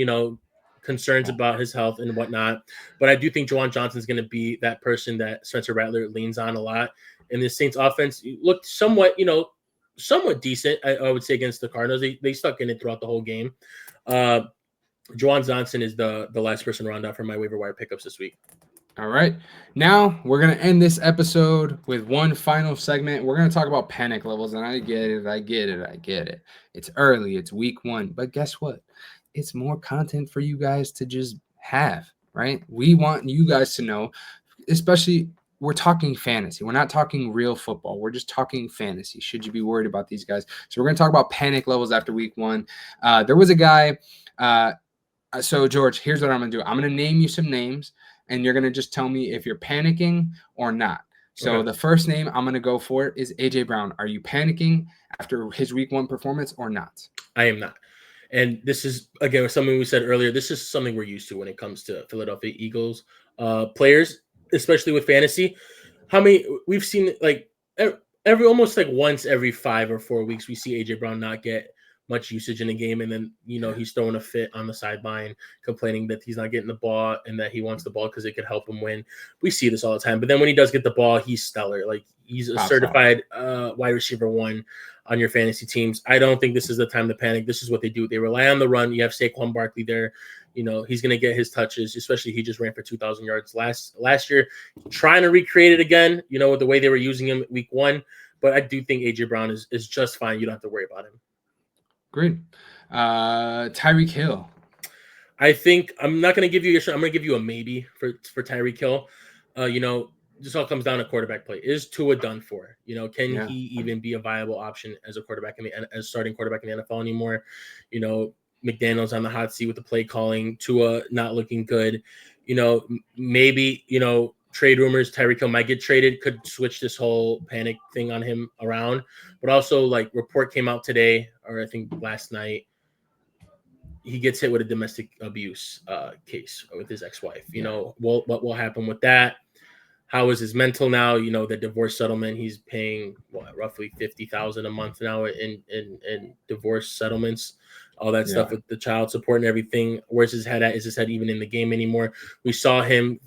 concerns about his health and whatnot. But I do think Juwan Johnson is going to be that person that Spencer Rattler leans on a lot. And the Saints offense looked somewhat decent, I would say, against the Cardinals. They stuck in it throughout the whole game. Juwan Johnson is the last person round out for my waiver wire pickups this week.
All right. Now we're going to end this episode with one final segment. We're going to talk about panic levels, and I get it. It's early. It's week 1. But guess what? It's more content for you guys to just have, right? We want you guys to know, especially we're talking fantasy. We're not talking real football. We're just talking fantasy. Should you be worried about these guys? So we're going to talk about panic levels after week 1. There was a guy. So, George, here's what I'm going to do. I'm going to name you some names, and you're going to just tell me if you're panicking or not. So okay. The first name I'm going to go for is A.J. Brown. Are you panicking after his week 1 performance or not?
I am not. And this is, again, something we said earlier. This is something we're used to when it comes to Philadelphia Eagles players, especially with fantasy. How many we've seen, like almost like once every 5 or 4 weeks, we see A.J. Brown not get much usage in a game, and then he's throwing a fit on the sideline, complaining that he's not getting the ball and that he wants the ball because it could help him win. We see this all the time. But then when he does get the ball, he's stellar. Like he's a certified wide receiver 1 on your fantasy teams. I don't think this is the time to panic. This is what they do. They rely on the run. You have Saquon Barkley there. He's going to get his touches, especially he just ran for 2,000 yards last year. Trying to recreate it again, with the way they were using him week 1. But I do think A.J. Brown is just fine. You don't have to worry about him.
Great. Tyreek Hill.
I think I'm not going to give you I'm going to give you a maybe for Tyreek Hill. this all comes down to quarterback play. Is Tua done for? Can
Yeah.
he even be a viable option as a quarterback as starting quarterback in the NFL anymore? McDaniel's on the hot seat with the play calling. Tua not looking good. Maybe trade rumors. Tyreek Hill might get traded. Could switch this whole panic thing on him around. But also, report came out today, or I think last night, he gets hit with a domestic abuse case with his ex-wife. What will happen with that? How is his mental now? The divorce settlement, he's paying roughly $50,000 a month now in divorce settlements, all that stuff with the child support and everything. Where's his head at? Is his head even in the game anymore? We saw him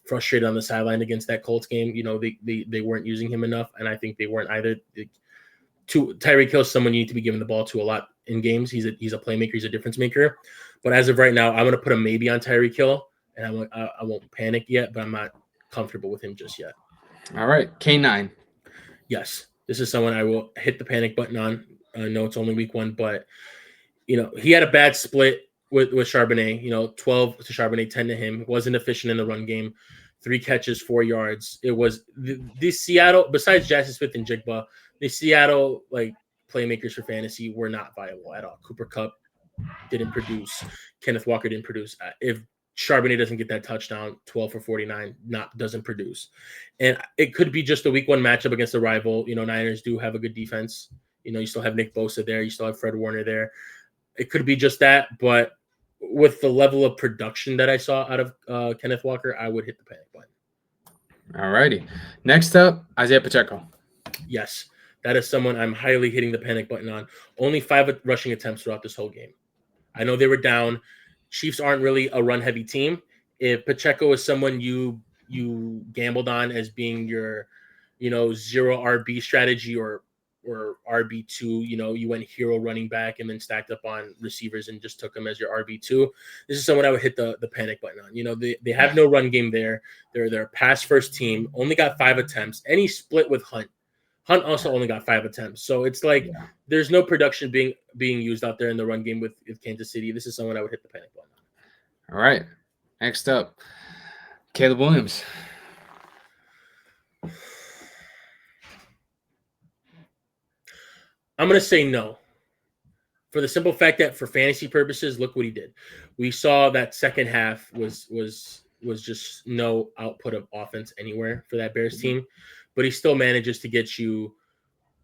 frustrated on the sideline against that Colts game. They weren't using him enough, and I think they weren't either. Tyreek Hill is someone you need to be giving the ball to a lot in games. He's a playmaker. He's a difference maker. But as of right now, I'm going to put a maybe on Tyreek Hill. And I won't panic yet, but I'm not comfortable with him just yet.
All right. K9.
Yes. This is someone I will hit the panic button on. I know it's only week 1, but, he had a bad split with Charbonnet, 12 to Charbonnet, 10 to him. Wasn't efficient in the run game. 3 catches, 4 yards. It was the Seattle, besides Jackson Smith and Jigba, the Seattle, playmakers for fantasy were not viable at all. Cooper Kupp didn't produce. Kenneth Walker didn't produce. If Charbonnet doesn't get that touchdown, 12 for 49, doesn't produce. And it could be just a week 1 matchup against a rival. Niners do have a good defense. You still have Nick Bosa there. You still have Fred Warner there. It could be just that. But with the level of production that I saw out of Kenneth Walker, I would hit the panic button.
All righty. Next up, Isaiah Pacheco.
Yes, that is someone I'm highly hitting the panic button on. Only 5 rushing attempts throughout this whole game. I know they were down. Chiefs aren't really a run-heavy team. If Pacheco is someone you gambled on as being your, 0 RB strategy or RB2, you went hero running back and then stacked up on receivers and just took them as your RB2. This is someone I would hit the panic button on. They have no run game there. They're a pass-first team. Only got 5 attempts. And he split with Hunt. Hunt also only got 5 attempts. So it's there's no production being used out there in the run game with Kansas City. This is someone I would hit the panic button on.
All right. Next up, Caleb Williams.
I'm going to say no. For the simple fact that for fantasy purposes, look what he did. We saw that second half was just no output of offense anywhere for that Bears team. But he still manages to get you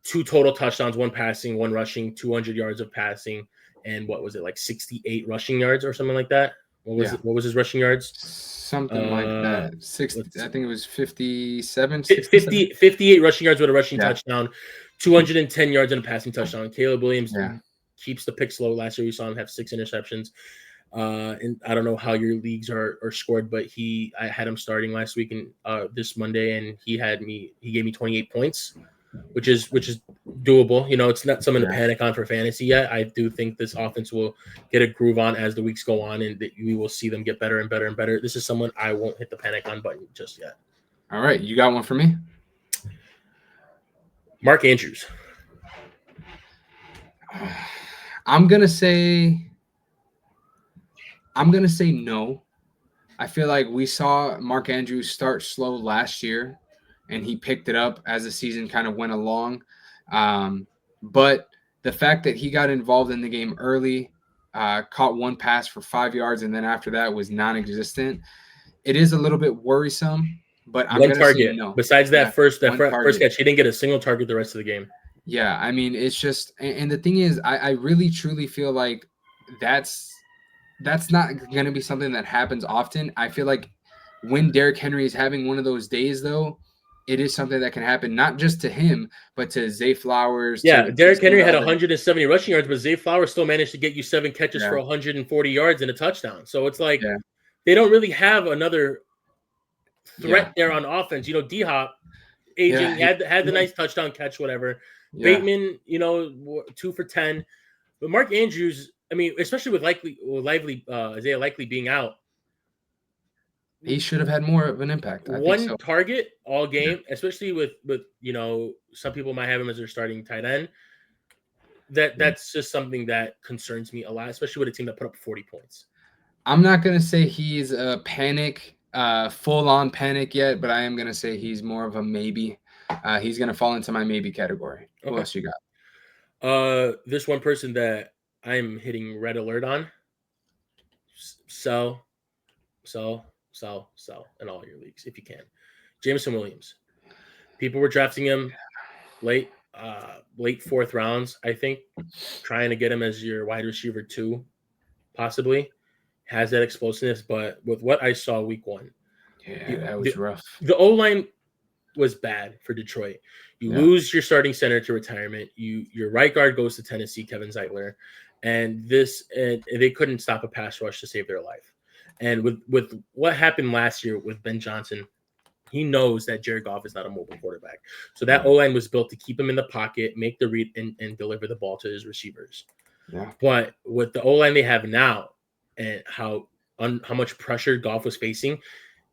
2 total touchdowns, 1 passing, 1 rushing, 200 yards of passing, and 68 rushing yards or something like that? What was his rushing yards?
Something like that. 60, I think it was 57.
58 rushing yards with a rushing touchdown, 210 yards and a passing touchdown. Caleb Williams keeps the picks low. Last year we saw him have 6 interceptions. And I don't know how your leagues are scored, but I had him starting last week and this Monday, and he gave me 28 points, which is doable. It's not something to panic on for fantasy yet. I do think this offense will get a groove on as the weeks go on, and that we will see them get better and better and better. This is someone I won't hit the panic on button just yet.
All right, you got one for me?
Mark Andrews.
I'm gonna say no. I feel like we saw Mark Andrews start slow last year, and he picked it up as the season kind of went along. But the fact that he got involved in the game early, caught 1 pass for 5 yards, and then after that was non-existent, it is a little bit worrisome. But I'm going to say no.
Besides that first catch, he didn't get a single target the rest of the game.
Yeah, I mean, it's just – and the thing is, I really, truly feel like that's not going to be something that happens often. I feel like when Derrick Henry is having one of those days, though, it is something that can happen, not just to him, but to Zay Flowers.
Yeah, Derrick Henry had 170 rushing yards, but Zay Flowers still managed to get you 7 catches for 140 yards and a touchdown. So it's like they don't really have another threat there on offense. D-Hop, aging, had the nice touchdown catch, whatever. Yeah. Bateman, 2 for 10. But Mark Andrews, I mean, especially with Isaiah Likely being out,
he should have had more of an impact. I think so.
Target all game, especially with some people might have him as their starting tight end. That's just something that concerns me a lot, especially with a team that put up 40 points.
I'm not gonna say he's a panic full-on panic yet, but I am going to say he's more of a maybe. He's going to fall into my maybe category. Who
Okay.
else you got?
There's one person that I'm hitting red alert on. Sell in all your leagues if you can. Jameson Williams. People were drafting him late fourth rounds, I think, trying to get him as your wide receiver 2, possibly. Has that explosiveness, but with what I saw week 1,
That was rough.
The O-line was bad for Detroit. You lose your starting center to retirement. Your right guard goes to Tennessee, Kevin Zeitler, and they couldn't stop a pass rush to save their life. And with what happened last year with Ben Johnson, he knows that Jared Goff is not a mobile quarterback. So that O-line was built to keep him in the pocket, make the read, and deliver the ball to his receivers.
Yeah.
But with the O-line they have now and how much pressure Goff was facing,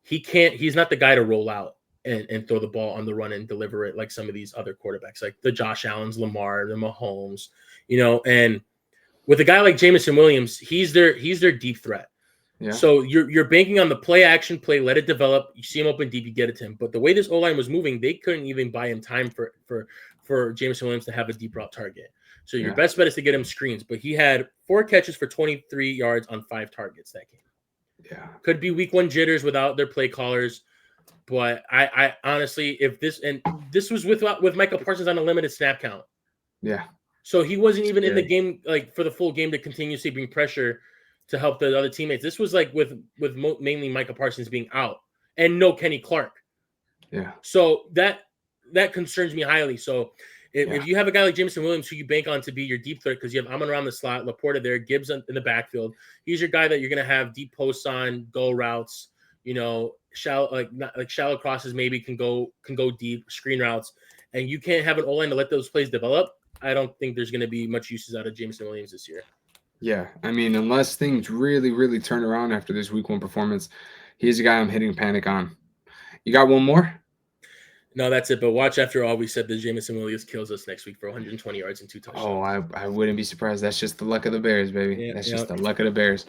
he's not the guy to roll out and throw the ball on the run and deliver it like some of these other quarterbacks, like the Josh Allens, Lamar, the Mahomes, and with a guy like Jameson Williams, he's their deep threat. Yeah. So you're banking on the play action, let it develop. You see him open deep, you get it to him. But the way this O-line was moving, they couldn't even buy him time for Jameson Williams to have a deep route target. So your best bet is to get him screens. But he had 4 catches for 23 yards on 5 targets that game. Yeah. Could be week 1 jitters without their play callers. But I honestly, if this was with Michael Parsons on a limited snap count. Yeah. So he wasn't even in the game for the full game to continuously bring pressure to help the other teammates. This was with mainly Michael Parsons being out and no Kenny Clark. Yeah. So that concerns me highly. So if you have a guy like Jameson Williams who you bank on to be your deep threat because you have Amon around the slot, Laporta there, Gibbs in the backfield, he's your guy that you're going to have deep posts on, go routes, shallow crosses maybe can go deep, screen routes, and you can't have an O-line to let those plays develop. I don't think there's going to be much uses out of Jameson Williams this year.
Yeah, I mean, unless things really, really turn around after this week 1 performance, he's the guy I'm hitting panic on. You got one more?
No, that's it. But watch after all we said that Jameson Williams kills us next week for 120 yards and 2 touchdowns.
Oh, I wouldn't be surprised. That's just the luck of the Bears, baby. Yeah, that's just the luck of the Bears.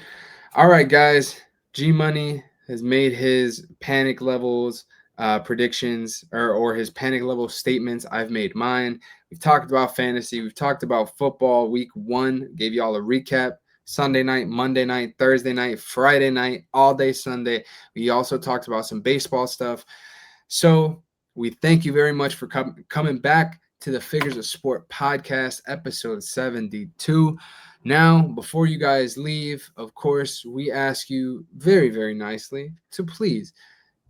All right, guys. G-Money has made his panic levels predictions or his panic level statements. I've made mine. We've talked about fantasy. We've talked about football. Week 1, gave you all a recap. Sunday night, Monday night, Thursday night, Friday night, all day Sunday. We also talked about some baseball stuff. So we thank you very much for coming back to the Figures of Sport podcast, episode 72. Now, before you guys leave, of course, we ask you very, very nicely to please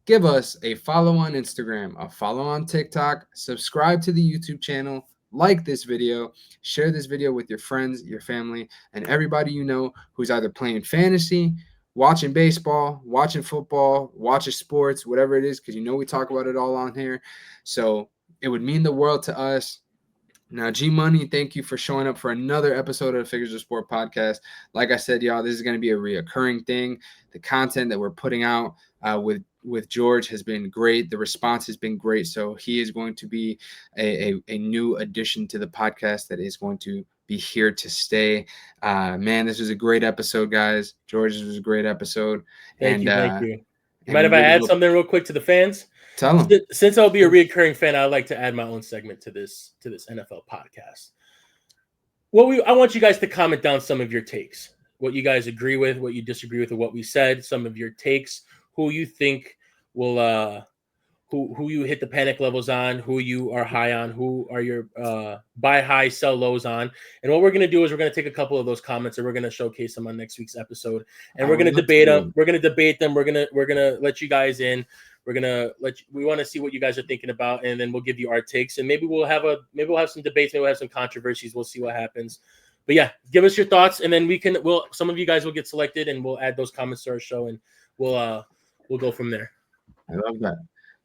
give us a follow on Instagram, a follow on TikTok, subscribe to the YouTube channel, like this video, share this video with your friends, your family, and everybody you know who's either playing fantasy, watching baseball, watching football, watching sports, whatever it is, because we talk about it all on here. So it would mean the world to us. Now, G-Money, thank you for showing up for another episode of the Figures of Sport podcast. Like I said, y'all, this is going to be a reoccurring thing. The content that we're putting out with George has been great. The response has been great. So he is going to be a new addition to the podcast that is going to be here to stay. Man, this was a great episode, guys. George, this was a great episode.
Thank you. You mind if I add something real quick to the fans?
Tell them.
Since I'll be a reoccurring fan, I'd like to add my own segment to this NFL podcast. I want you guys to comment down some of your takes, what you guys agree with, what you disagree with, or what we said, some of your takes, who you think will who you hit the panic levels on, who you are high on, who are your buy high, sell lows on. And what we're going to do is we're going to take a couple of those comments and we're going to showcase them on next week's episode. And we're going to debate them. We're going to debate them. We're going to let you guys in. We want to see what you guys are thinking about, and then we'll give you our takes. And maybe we'll have some debates. Maybe we'll have some controversies. We'll see what happens. But yeah, give us your thoughts, and then some of you guys will get selected, and we'll add those comments to our show, and we'll go from there.
I love that.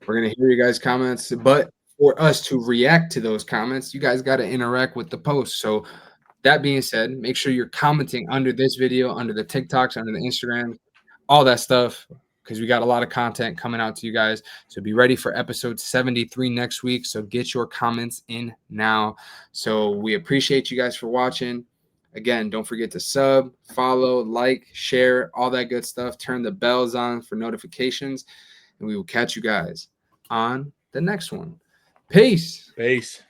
We're going to hear you guys' comments, but for us to react to those comments, you guys got to interact with the post. So that being said, make sure you're commenting under this video, under the TikToks, under the Instagram, all that stuff, because we got a lot of content coming out to you guys. So be ready for episode 73 next week. So get your comments in now. So we appreciate you guys for watching. Again, don't forget to sub, follow, like, share, all that good stuff. Turn the bells on for notifications, and we will catch you guys on the next one. Peace.
Peace.